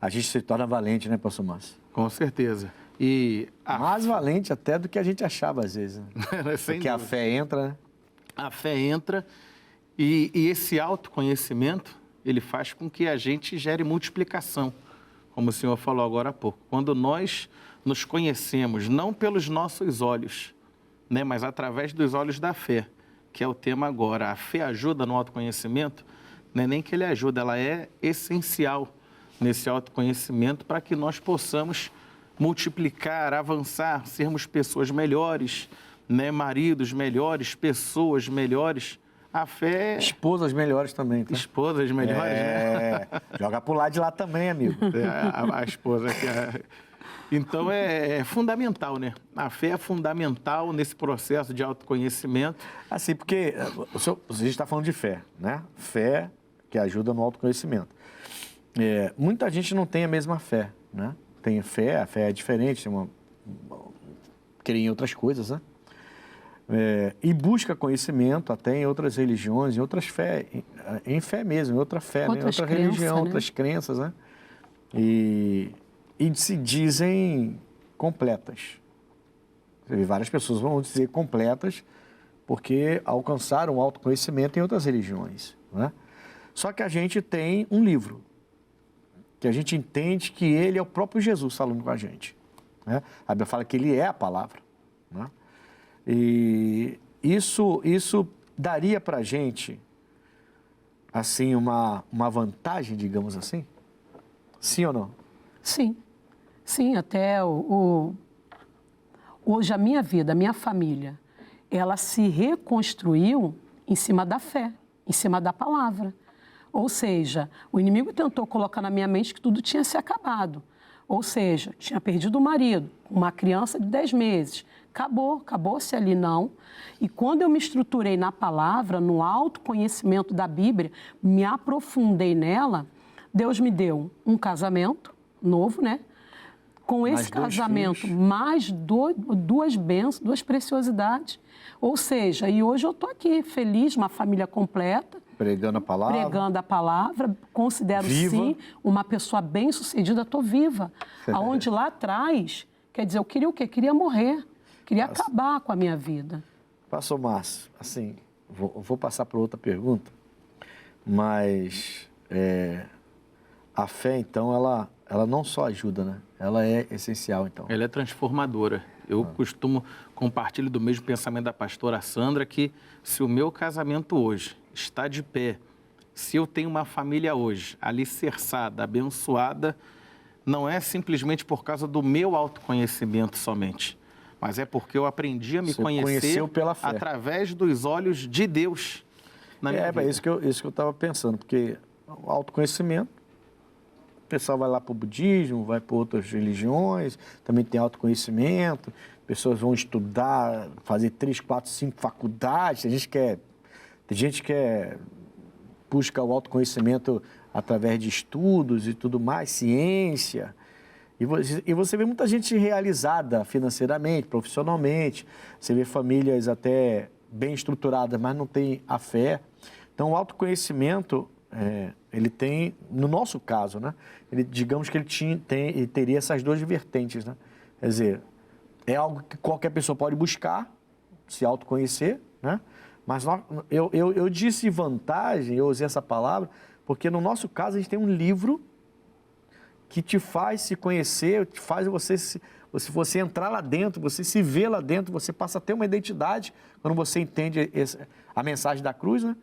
A gente se torna valente, né, pastor Márcio? Com certeza. Mais valente até do que a gente achava às vezes. Né? Porque a fé entra, né? A fé entra e esse autoconhecimento, ele faz com que a gente gere multiplicação, como o senhor falou agora há pouco. Quando nós nos conhecemos, não pelos nossos olhos, né, mas através dos olhos da fé, que é o tema agora. A fé ajuda no autoconhecimento, não é nem que ele ajuda, ela é essencial nesse autoconhecimento para que nós possamos multiplicar, avançar, sermos pessoas melhores, né, maridos melhores, pessoas melhores. A fé... Esposas melhores também. Tá? Esposas melhores, né? Joga pro lado de lá também, amigo. A esposa que Então, é fundamental, né? A fé é fundamental nesse processo de autoconhecimento. Assim, porque a gente está falando de fé, né? Fé que ajuda no autoconhecimento. Muita gente não tem a mesma fé, né? Tem fé, a fé é diferente, crê em outras coisas, né? E busca conhecimento até em outras religiões, em outras fé, em fé mesmo, em outra fé, né? Em outra religião, outras crenças, né? E se dizem completas. Várias pessoas vão dizer completas porque alcançaram o autoconhecimento em outras religiões, né? Só que a gente tem um livro, que a gente entende que ele é o próprio Jesus falando com a gente, né? A Bíblia fala que ele é a palavra, né? E isso daria para a gente, assim, uma vantagem, digamos assim? Sim ou não? Sim. Sim, até hoje a minha vida, a minha família, ela se reconstruiu em cima da fé, em cima da palavra. Ou seja, o inimigo tentou colocar na minha mente que tudo tinha se acabado. Ou seja, tinha perdido o marido, uma criança de 10 meses. Acabou-se ali, não. E quando eu me estruturei na palavra, no autoconhecimento da Bíblia, me aprofundei nela, Deus me deu um casamento novo, né? Com esse casamento, mais duas bênçãos, duas preciosidades. Ou seja, e hoje eu estou aqui, feliz, uma família completa. Pregando a palavra. Pregando a palavra. Considero, sim, uma pessoa bem-sucedida, estou viva. Aonde lá atrás, quer dizer, eu queria o quê? Queria morrer. Queria acabar com a minha vida. Pastor Márcio, assim, vou passar para outra pergunta, mas a fé, então, ela não só ajuda, né? Ela é essencial, então. Ela é transformadora. Eu costumo compartilhar do mesmo pensamento da pastora Sandra, que se o meu casamento hoje está de pé, se eu tenho uma família hoje alicerçada, abençoada, não é simplesmente por causa do meu autoconhecimento somente, mas é porque eu aprendi a me conhecer pela fé, através dos olhos de Deus na minha vida. É isso que eu estava pensando, porque o autoconhecimento, o pessoal vai lá para o budismo, vai para outras religiões, também tem autoconhecimento, pessoas vão estudar, fazer 3, 4, 5 faculdades, tem gente que busca o autoconhecimento através de estudos e tudo mais, ciência. E você vê muita gente realizada financeiramente, profissionalmente, você vê famílias até bem estruturadas, mas não tem a fé. Então, o autoconhecimento, ele tem, no nosso caso, né? Digamos que ele teria essas duas vertentes, né? Quer dizer, é algo que qualquer pessoa pode buscar, se autoconhecer, né? Mas eu disse vantagem, eu usei essa palavra, porque no nosso caso a gente tem um livro que te faz se conhecer, te faz você entrar lá dentro, você se vê lá dentro, você passa a ter uma identidade quando você entende a mensagem da cruz, né?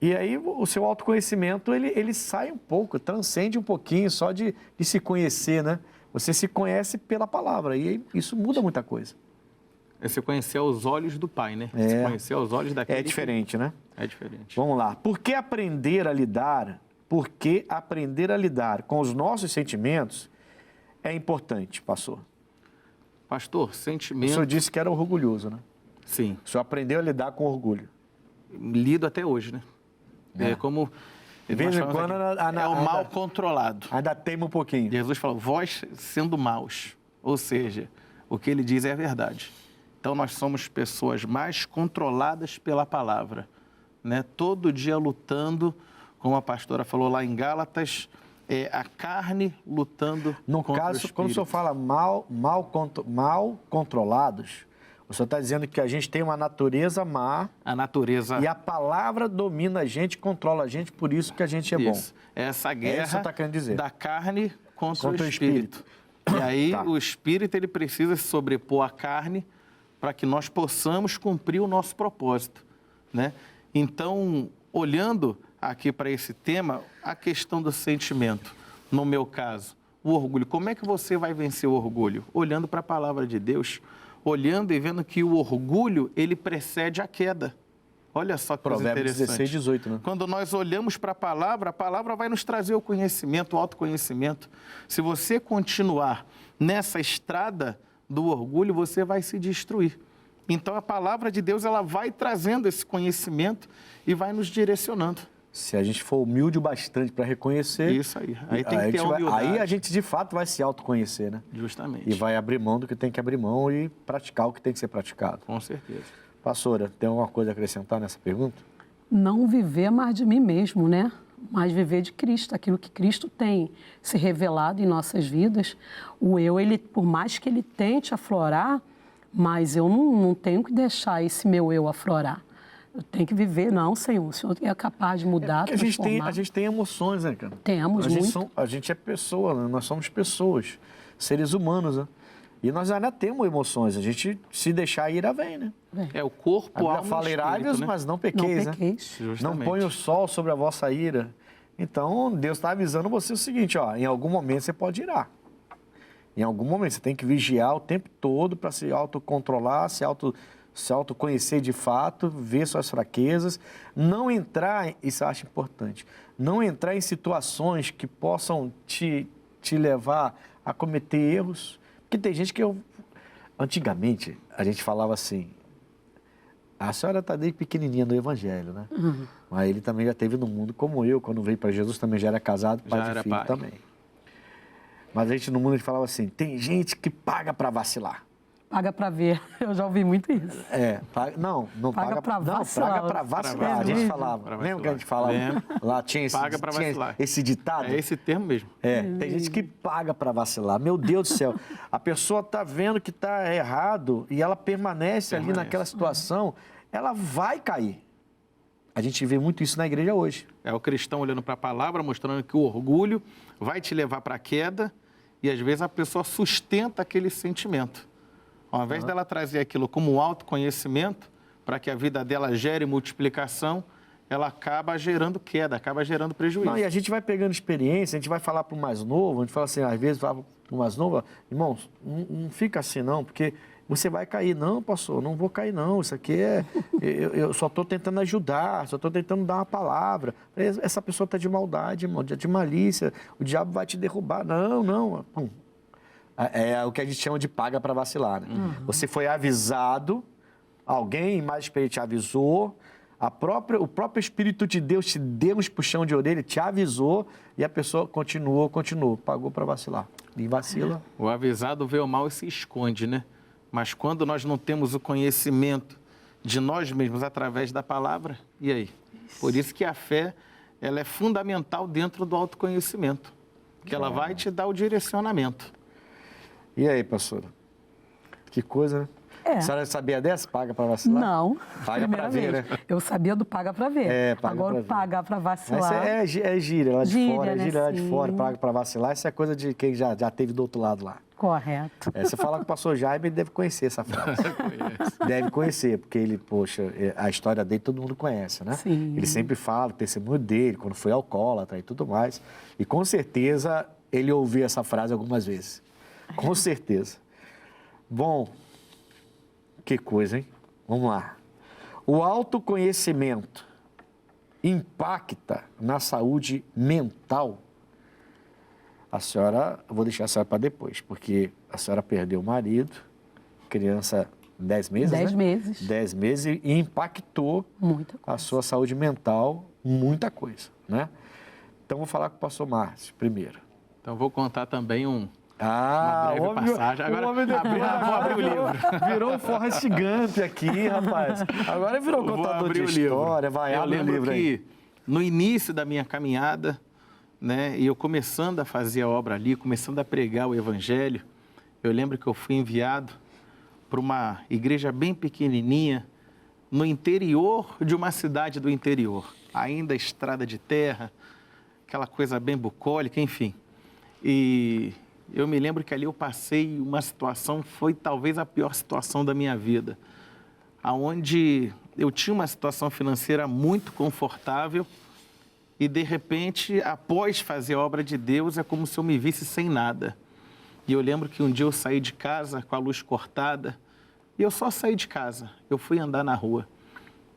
E aí o seu autoconhecimento, ele sai um pouco, transcende um pouquinho só de se conhecer, né? Você se conhece pela palavra e isso muda muita coisa. É se conhecer aos olhos do Pai, né? Se conhecer aos olhos daquele... É diferente, né? É diferente. Vamos lá. Por que aprender a lidar com os nossos sentimentos é importante, pastor? Pastor, sentimento... O senhor disse que era orgulhoso, né? Sim. O senhor aprendeu a lidar com orgulho. Lido até hoje, né? É como... De vez em quando... É o mal controlado. Ainda teima um pouquinho. Jesus falou, vós sendo maus. Ou seja, o que ele diz é a verdade. Então, nós somos pessoas mais controladas pela palavra, né? Todo dia lutando, como a pastora falou lá em Gálatas, a carne lutando contra o espírito. No caso, quando o senhor fala mal controlados, o senhor está dizendo que a gente tem uma natureza má. A natureza... E a palavra domina a gente, controla a gente, por isso que a gente é bom. Essa guerra tá querendo dizer. Da carne contra o espírito. E aí, o espírito, ele precisa se sobrepor à carne para que nós possamos cumprir o nosso propósito, né? Então, olhando aqui para esse tema, a questão do sentimento, no meu caso, o orgulho. Como é que você vai vencer o orgulho? Olhando para a palavra de Deus, olhando e vendo que o orgulho, ele precede a queda. Olha só que coisa interessante. Provérbios 16, 18, né? Quando nós olhamos para a palavra vai nos trazer o conhecimento, o autoconhecimento. Se você continuar nessa estrada do orgulho, você vai se destruir. Então, a palavra de Deus, ela vai trazendo esse conhecimento e vai nos direcionando. Se a gente for humilde o bastante para reconhecer... Isso aí. Aí tem que ter a humildade. Aí a gente, de fato, vai se autoconhecer, né? Justamente. E vai abrir mão do que tem que abrir mão e praticar o que tem que ser praticado. Com certeza. Pastora, tem alguma coisa a acrescentar nessa pergunta? Não viver mais de mim mesmo, né? Mas viver de Cristo, aquilo que Cristo tem se revelado em nossas vidas. O eu, ele, por mais que ele tente aflorar, mas eu não tenho que deixar esse meu eu aflorar. Eu tenho que viver, não, Senhor. O Senhor é capaz de mudar, transformar. A gente tem emoções, né, cara? Temos, muito. A gente é pessoa, né? Nós somos pessoas, seres humanos, né? E nós ainda temos emoções. A gente, se deixar a ira, vem, né? É o corpo, A alma fala e irai-vos, espírito, né? mas não pequeis, Não né? pequeis. Não Justamente. põe o sol sobre a vossa ira. Então, Deus está avisando você o seguinte, ó, em algum momento você pode irar. Em algum momento você tem que vigiar o tempo todo para se autocontrolar, se autoconhecer de fato, ver suas fraquezas, não entrar, isso eu acho importante, não entrar em situações que possam te levar a cometer erros. Porque tem gente que antigamente, a gente falava assim, a senhora está desde pequenininha no Evangelho, né? Uhum. Mas ele também já esteve no mundo como eu, quando veio para Jesus também já era casado, pai de filho também. Mas a gente no mundo a gente falava assim, tem gente que paga para vacilar. Paga para ver. Eu já ouvi muito isso. Não Paga pra vacilar. Paga para vacilar, a gente falava. Lembra que a gente falava? Lá tinha esse ditado? É esse termo mesmo. Tem gente que paga para vacilar. Meu Deus do céu. A pessoa está vendo que está errado e ela permanece ali naquela situação, ela vai cair. A gente vê muito isso na igreja hoje. É o cristão olhando para a palavra, mostrando que o orgulho vai te levar para a queda e às vezes a pessoa sustenta aquele sentimento. Ao invés dela trazer aquilo como autoconhecimento, para que a vida dela gere multiplicação, ela acaba gerando queda, acaba gerando prejuízo. Não, e a gente vai pegando experiência, a gente vai falar para o mais novo, a gente fala assim, às vezes fala para o mais novo, irmãos, não fica assim não, porque você vai cair. Não, pastor, não vou cair não, isso aqui eu só estou tentando ajudar, só estou tentando dar uma palavra. Essa pessoa está de maldade, irmão, de malícia, o diabo vai te derrubar. Não. Pum. É o que a gente chama de paga para vacilar, né? Você foi avisado, alguém mais experiente te avisou, o próprio Espírito de Deus te deu uns puxão de orelha, te avisou e a pessoa continuou, pagou para vacilar. E vacila. O avisado vê o mal e se esconde, né? Mas quando nós não temos o conhecimento de nós mesmos através da palavra, e aí? Por isso que a fé, ela é fundamental dentro do autoconhecimento, que ela vai te dar o direcionamento. E aí, pastora? Que coisa, né? A senhora sabia dessa? Paga para vacilar? Não. Paga para ver, né? Eu sabia do paga para ver. Agora pagar para vacilar. Essa é gíria lá de fora, né? Gíria lá de fora, paga para vacilar. Essa é coisa de quem já teve do outro lado lá. Correto. Você fala com o pastor Jaime, ele deve conhecer essa frase. Deve conhecer, porque ele, poxa, a história dele todo mundo conhece, né? Sim. Ele sempre fala o testemunho dele, quando foi alcoólatra e tudo mais. E com certeza ele ouviu essa frase algumas vezes. Com certeza. Bom, que coisa, hein? Vamos lá. O autoconhecimento impacta na saúde mental? Eu vou deixar a senhora para depois, porque a senhora perdeu o marido, criança 10 meses, 10 meses. 10 meses e impactou a sua saúde mental, muita coisa, né? Então, vou falar com o pastor Márcio primeiro. Então, vou contar também uma breve passagem. Agora, vou abrir o livro. Virou um Forrest Gump aqui, rapaz. Agora virou contador de história. Vai, abre o livro aí. Eu lembro que no início da minha caminhada, né, e eu começando a fazer a obra ali, começando a pregar o evangelho, eu lembro que eu fui enviado para uma igreja bem pequenininha, no interior de uma cidade do interior. Ainda estrada de terra, aquela coisa bem bucólica, enfim. E eu me lembro que ali eu passei uma situação, foi talvez a pior situação da minha vida, onde eu tinha uma situação financeira muito confortável e, de repente, após fazer a obra de Deus, é como se eu me visse sem nada. E eu lembro que um dia eu saí de casa com a luz cortada e eu só saí de casa, eu fui andar na rua.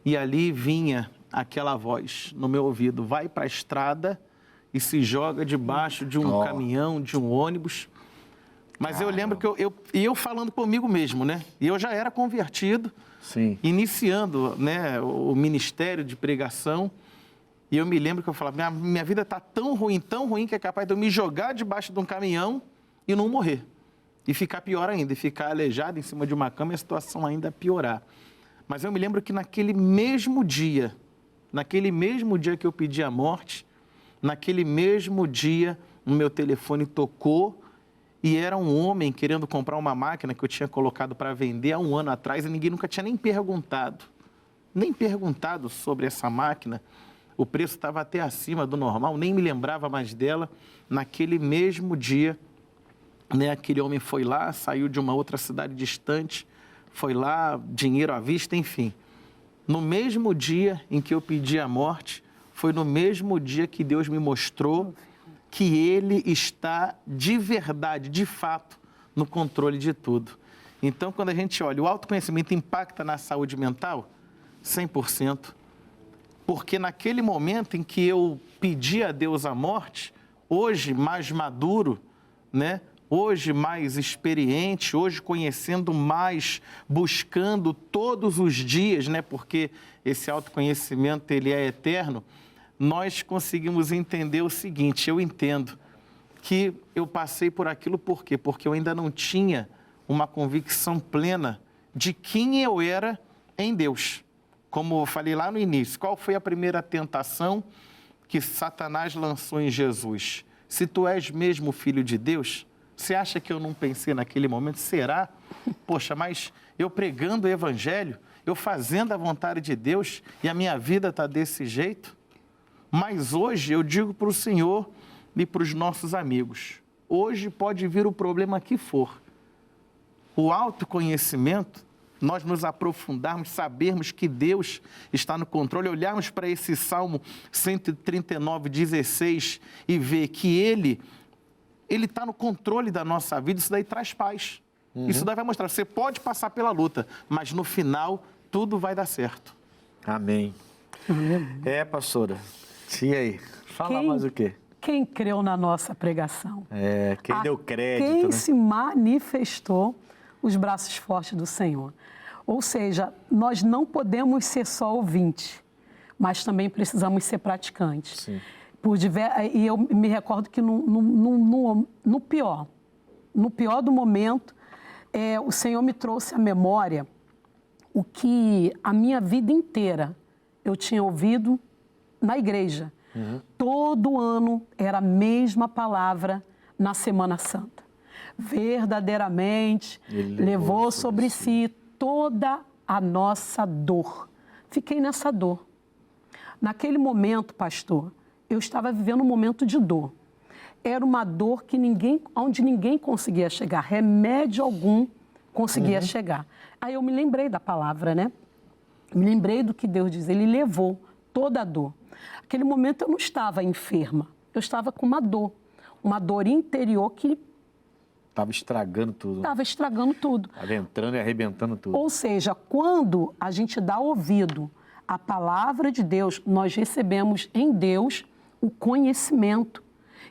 E ali vinha aquela voz no meu ouvido, vai para a estrada e se joga debaixo de um caminhão, de um ônibus. Mas eu lembro que eu falando comigo mesmo, né? E eu já era convertido, Sim. Iniciando, né, o ministério de pregação. E eu me lembro que eu falava, minha vida está tão ruim, que é capaz de eu me jogar debaixo de um caminhão e não morrer. E ficar pior ainda, e ficar aleijado em cima de uma cama e a situação ainda piorar. Mas eu me lembro que naquele mesmo dia que eu pedi a morte, naquele mesmo dia o meu telefone tocou e era um homem querendo comprar uma máquina que eu tinha colocado para vender há um ano atrás e ninguém nunca tinha nem perguntado sobre essa máquina. O preço estava até acima do normal, nem me lembrava mais dela. Naquele mesmo dia, né, aquele homem foi lá, saiu de uma outra cidade distante, foi lá, dinheiro à vista, enfim. No mesmo dia em que eu pedi a morte, foi no mesmo dia que Deus me mostrou que Ele está de verdade, de fato, no controle de tudo. Então, quando a gente olha, o autoconhecimento impacta na saúde mental? 100%. Porque naquele momento em que eu pedi a Deus a morte, hoje mais maduro, né? Hoje mais experiente, hoje conhecendo mais, buscando todos os dias, né? Porque esse autoconhecimento ele é eterno, nós conseguimos entender o seguinte, eu entendo que eu passei por aquilo por quê? Porque eu ainda não tinha uma convicção plena de quem eu era em Deus. Como eu falei lá no início, qual foi a primeira tentação que Satanás lançou em Jesus? Se tu és mesmo filho de Deus, você acha que eu não pensei naquele momento? Será? Poxa, mas eu pregando o evangelho, eu fazendo a vontade de Deus e a minha vida está desse jeito? Mas hoje eu digo para o Senhor e para os nossos amigos, hoje pode vir o problema que for. O autoconhecimento, nós nos aprofundarmos, sabermos que Deus está no controle, olharmos para esse Salmo 139, 16 e ver que Ele está no controle da nossa vida, isso daí traz paz. Isso daí vai mostrar, você pode passar pela luta, mas no final tudo vai dar certo. Amém. Pastora, e aí? Fala mais o quê? Quem creu na nossa pregação? Quem deu crédito, quem né? se manifestou os braços fortes do Senhor. Ou seja, nós não podemos ser só ouvintes, mas também precisamos ser praticantes. Sim. E eu me recordo que no pior do momento, o Senhor me trouxe à memória o que a minha vida inteira eu tinha ouvido na igreja. Todo ano era a mesma palavra na Semana Santa. Verdadeiramente, Ele levou sobre si toda a nossa dor. Fiquei nessa dor. Naquele momento, pastor, eu estava vivendo um momento de dor. Era uma dor onde ninguém conseguia chegar, remédio algum conseguia chegar. Aí eu me lembrei da palavra, né? Me lembrei do que Deus diz, Ele levou toda a dor. Naquele momento eu não estava enferma, eu estava com uma dor interior que estava estragando tudo. Estava estragando tudo. Estava entrando e arrebentando tudo. Ou seja, quando a gente dá ouvido à palavra de Deus, nós recebemos em Deus o conhecimento.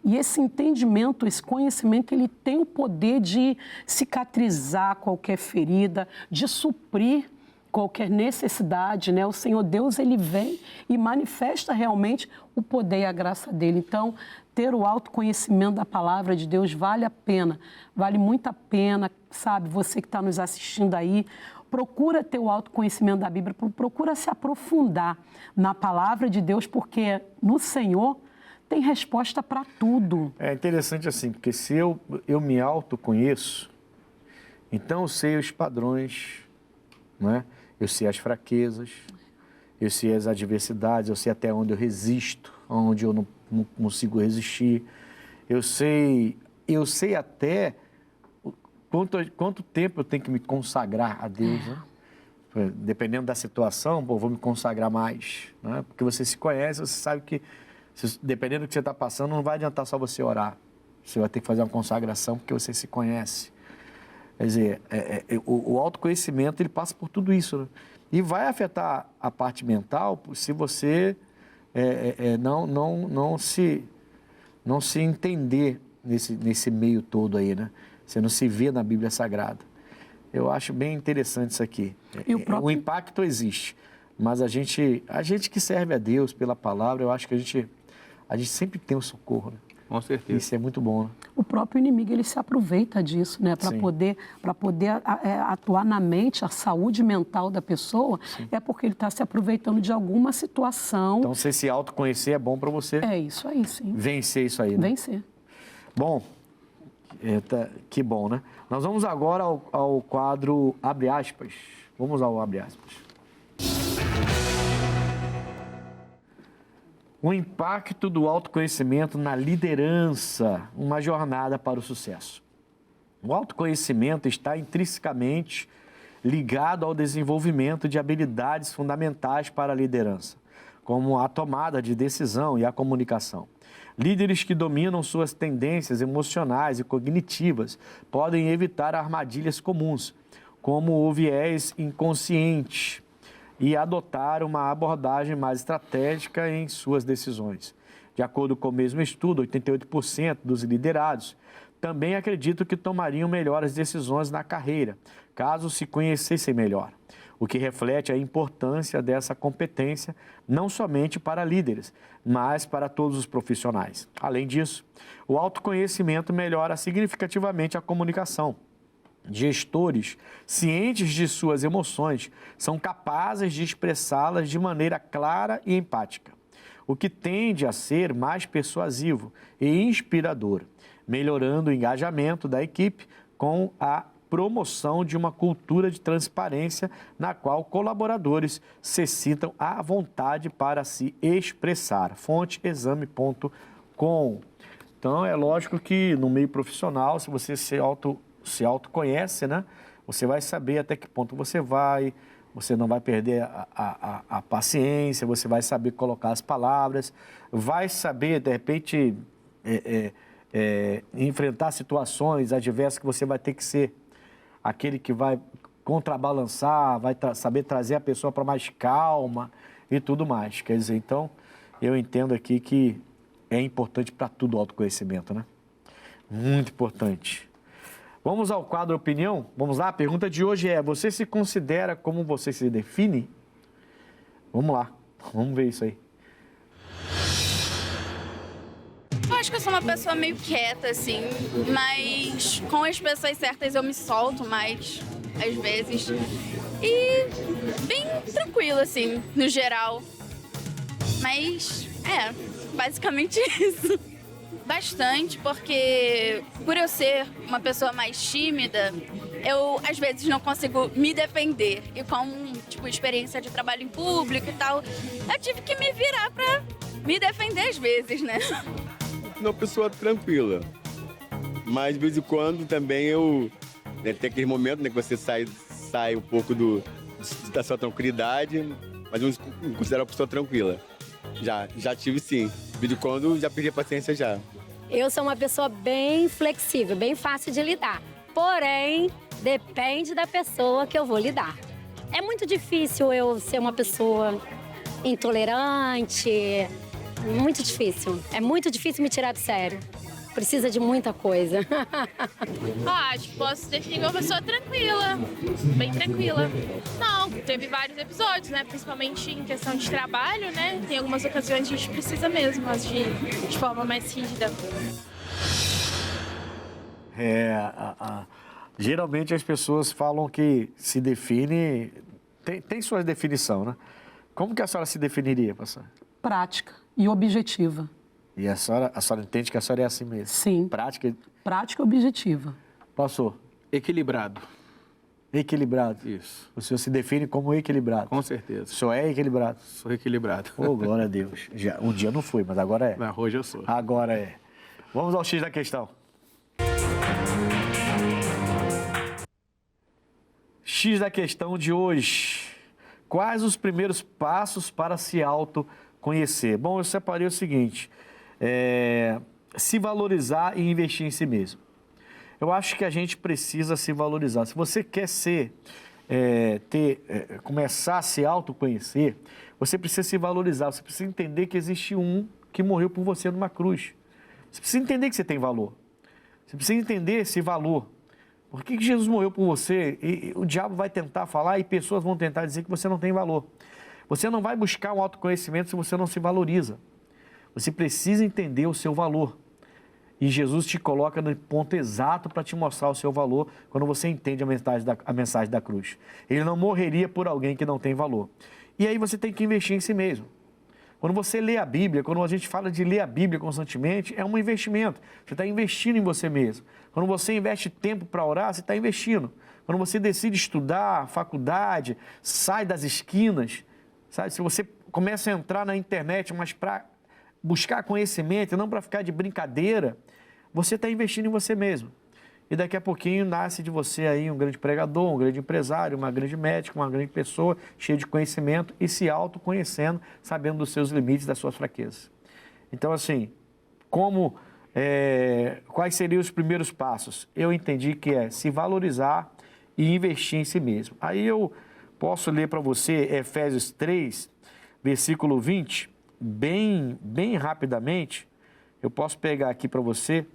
E esse entendimento, esse conhecimento, ele tem o poder de cicatrizar qualquer ferida, de suprir qualquer necessidade, né? O Senhor Deus, Ele vem e manifesta realmente o poder e a graça dEle. Então, ter o autoconhecimento da palavra de Deus vale a pena, vale muito a pena, sabe? Você que está nos assistindo aí, procura ter o autoconhecimento da Bíblia, procura se aprofundar na palavra de Deus, porque no Senhor tem resposta para tudo. É interessante assim, porque se eu me autoconheço, então eu sei os padrões, não é? Eu sei as fraquezas, eu sei as adversidades, eu sei até onde eu resisto, onde eu não consigo resistir. Eu sei até quanto tempo eu tenho que me consagrar a Deus, né? Dependendo da situação, vou me consagrar mais, né? Porque você se conhece, você sabe que, dependendo do que você está passando, não vai adiantar só você orar. Você vai ter que fazer uma consagração porque você se conhece. Quer dizer, o autoconhecimento, ele passa por tudo isso, né? E vai afetar a parte mental se você não se entender nesse meio todo aí, né? Você não se vê na Bíblia Sagrada. Eu acho bem interessante isso aqui. O impacto existe. Mas a gente que serve a Deus pela palavra, eu acho que a gente sempre tem o socorro, né? Com certeza. Isso é muito bom, né? O próprio inimigo, ele se aproveita disso, né? Para Sim. poder atuar na mente, a saúde mental da pessoa, é porque ele está se aproveitando de alguma situação. Então, você se autoconhecer é bom para você É isso aí, sim. vencer isso aí, né? Vencer. Bom, que bom, né? Nós vamos agora ao quadro Abre Aspas. Vamos ao Abre Aspas. O impacto do autoconhecimento na liderança, uma jornada para o sucesso. O autoconhecimento está intrinsecamente ligado ao desenvolvimento de habilidades fundamentais para a liderança, como a tomada de decisão e a comunicação. Líderes que dominam suas tendências emocionais e cognitivas podem evitar armadilhas comuns, como o viés inconsciente, e adotar uma abordagem mais estratégica em suas decisões. De acordo com o mesmo estudo, 88% dos liderados também acreditam que tomariam melhores decisões na carreira, caso se conhecessem melhor, o que reflete a importância dessa competência não somente para líderes, mas para todos os profissionais. Além disso, o autoconhecimento melhora significativamente a comunicação. Gestores cientes de suas emoções são capazes de expressá-las de maneira clara e empática, o que tende a ser mais persuasivo e inspirador, melhorando o engajamento da equipe com a promoção de uma cultura de transparência na qual colaboradores se sintam à vontade para se expressar. Fonte exame.com. Então, é lógico que no meio profissional, se você se autoconhece, né? Você vai saber até que ponto você não vai perder a paciência, você vai saber colocar as palavras, vai saber, de repente, enfrentar situações adversas que você vai ter que ser aquele que vai contrabalançar, vai saber trazer a pessoa para mais calma e tudo mais. Quer dizer, então, eu entendo aqui que é importante para tudo o autoconhecimento, né? Muito importante. Vamos ao quadro Opinião? Vamos lá, a pergunta de hoje é: você se considera como você se define? Vamos lá, vamos ver isso aí. Eu acho que eu sou uma pessoa meio quieta, assim, mas com as pessoas certas eu me solto mais, às vezes. E bem tranquila, assim, no geral. Mas, basicamente isso. Bastante, porque por eu ser uma pessoa mais tímida, eu às vezes não consigo me defender. E com, experiência de trabalho em público e tal, eu tive que me virar pra me defender às vezes, né? Uma pessoa tranquila, mas de vez em quando também tem aquele momento, né, que você sai um pouco da sua tranquilidade, mas eu me considero uma pessoa tranquila. Já tive sim, de vez em quando já perdi a paciência já. Eu sou uma pessoa bem flexível, bem fácil de lidar, porém depende da pessoa que eu vou lidar. É muito difícil eu ser uma pessoa intolerante, muito difícil. É muito difícil me tirar do sério. Precisa de muita coisa. Acho que posso definir uma pessoa tranquila, bem tranquila. Não, teve vários episódios, né? Principalmente em questão de trabalho, né? Tem algumas ocasiões que a gente precisa mesmo, mas de forma mais rígida. Geralmente as pessoas falam que se define, tem sua definição, né? Como que a senhora se definiria, pastor? Prática e objetiva. E a senhora entende que a senhora é assim mesmo? Sim. Prática e objetiva. Pastor? Equilibrado. Equilibrado. Isso. O senhor se define como equilibrado? Com certeza. O senhor é equilibrado? Sou equilibrado. Oh, glória a Deus. Um dia não fui, mas agora é. Não, hoje eu sou. Agora é. Vamos ao X da questão. X da questão de hoje. Quais os primeiros passos para se autoconhecer? Bom, eu separei o seguinte: se valorizar e investir em si mesmo. Eu acho que a gente precisa se valorizar. Se você quer começar a se autoconhecer, você precisa se valorizar. Você precisa entender que existe um que morreu por você numa cruz. Você precisa entender que você tem valor. Você precisa entender esse valor. Por que Jesus morreu por você? E o diabo vai tentar falar e pessoas vão tentar dizer que você não tem valor. Você não vai buscar um autoconhecimento se você não se valoriza. Você precisa entender o seu valor. E Jesus te coloca no ponto exato para te mostrar o seu valor quando você entende a mensagem da cruz. Ele não morreria por alguém que não tem valor. E aí você tem que investir em si mesmo. Quando você lê a Bíblia, quando a gente fala de ler a Bíblia constantemente, é um investimento. Você está investindo em você mesmo. Quando você investe tempo para orar, você está investindo. Quando você decide estudar, faculdade, sai das esquinas, sabe? Se você começa a entrar na internet, mas para buscar conhecimento e não para ficar de brincadeira, você está investindo em você mesmo. E daqui a pouquinho nasce de você aí um grande pregador, um grande empresário, uma grande médica, uma grande pessoa cheia de conhecimento e se autoconhecendo, sabendo dos seus limites, das suas fraquezas. Então, assim, quais seriam os primeiros passos? Eu entendi que é se valorizar e investir em si mesmo. Aí eu posso ler para você Efésios 3, versículo 20, bem rapidamente. Eu posso pegar aqui para você,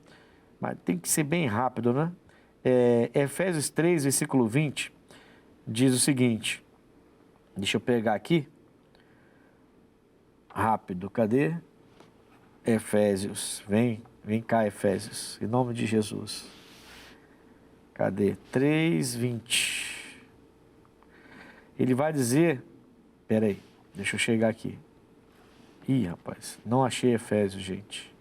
mas tem que ser bem rápido, né? Efésios 3, versículo 20, diz o seguinte. Deixa eu pegar aqui. Rápido, cadê? Efésios, vem cá, Efésios, em nome de Jesus. Cadê? 3, 20. Ele vai dizer... Peraí, deixa eu chegar aqui. Ih, rapaz, não achei Efésios, gente.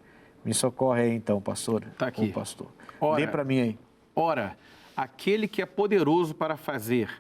Me socorre aí então, pastor. Está aqui. Pastor. Ora, lê para mim aí. Ora, aquele que é poderoso para fazer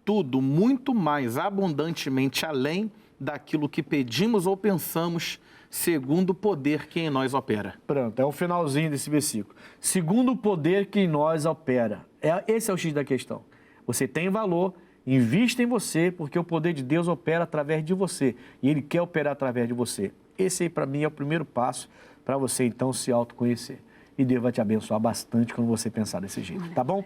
tudo muito mais abundantemente além daquilo que pedimos ou pensamos, segundo o poder que em nós opera. Pronto, é o finalzinho desse versículo. Segundo o poder que em nós opera. Esse é o X da questão. Você tem valor, invista em você, porque o poder de Deus opera através de você. E Ele quer operar através de você. Esse aí, para mim, é o primeiro passo para você, então, se autoconhecer. E Deus vai te abençoar bastante quando você pensar desse jeito, tá bom?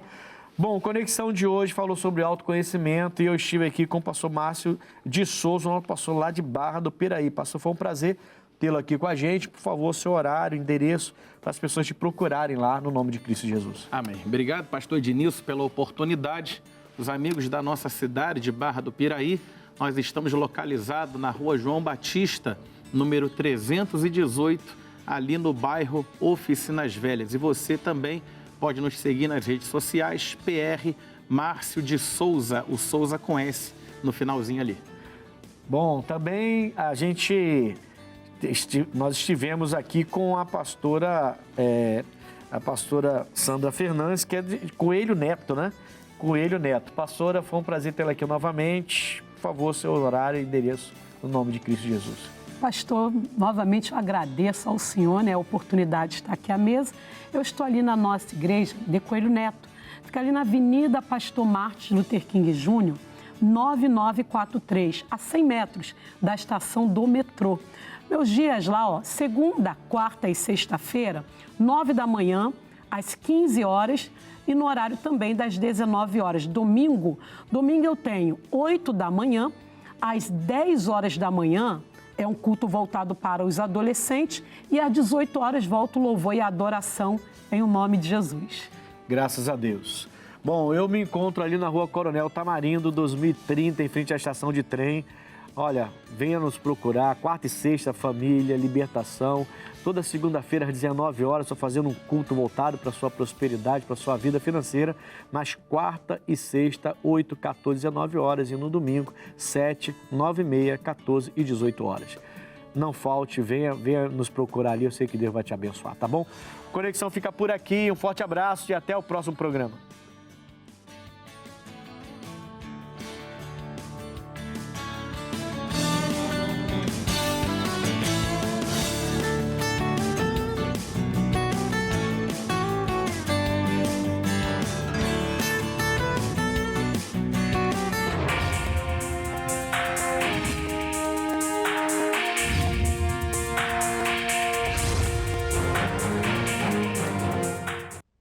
Bom, Conexão de hoje falou sobre autoconhecimento e eu estive aqui com o pastor Márcio de Souza, um pastor lá de Barra do Piraí. Pastor, foi um prazer tê-lo aqui com a gente. Por favor, seu horário, endereço, para as pessoas te procurarem lá no nome de Cristo Jesus. Amém. Obrigado, pastor Ednilson, pela oportunidade. Os amigos da nossa cidade de Barra do Piraí, nós estamos localizados na rua João Batista, número 318, ali no bairro Oficinas Velhas. E você também pode nos seguir nas redes sociais, PR Márcio de Souza, o Souza com S no finalzinho ali. Bom, também nós estivemos aqui com a pastora Sandra Fernandes, que é de Coelho Neto, né? Coelho Neto. Pastora, foi um prazer tê-la aqui novamente. Por favor, seu horário e endereço, no nome de Cristo Jesus. Pastor, novamente eu agradeço ao Senhor, né, a oportunidade de estar aqui à mesa. Eu estou ali na nossa igreja de Coelho Neto. Fica ali na Avenida Pastor Martin Luther King Jr., 9943, a 100 metros da estação do metrô. Meus dias lá, segunda, quarta e sexta-feira, 9 da manhã, às 15 horas e no horário também das 19 horas. Domingo eu tenho 8 da manhã, às 10 horas da manhã, é um culto voltado para os adolescentes e às 18 horas volta o louvor e a adoração em o nome de Jesus. Graças a Deus. Bom, eu me encontro ali na rua Coronel Tamarindo, 2030, em frente à estação de trem. Olha, venha nos procurar, quarta e sexta, família, libertação. Toda segunda-feira às 19 horas, estou fazendo um culto voltado para a sua prosperidade, para a sua vida financeira. Mas quarta e sexta, 8, 14, 19 horas. E no domingo, 7, 9 e meia, 14 e 18 horas. Não falte, venha nos procurar ali, eu sei que Deus vai te abençoar, tá bom? Conexão fica por aqui, um forte abraço e até o próximo programa.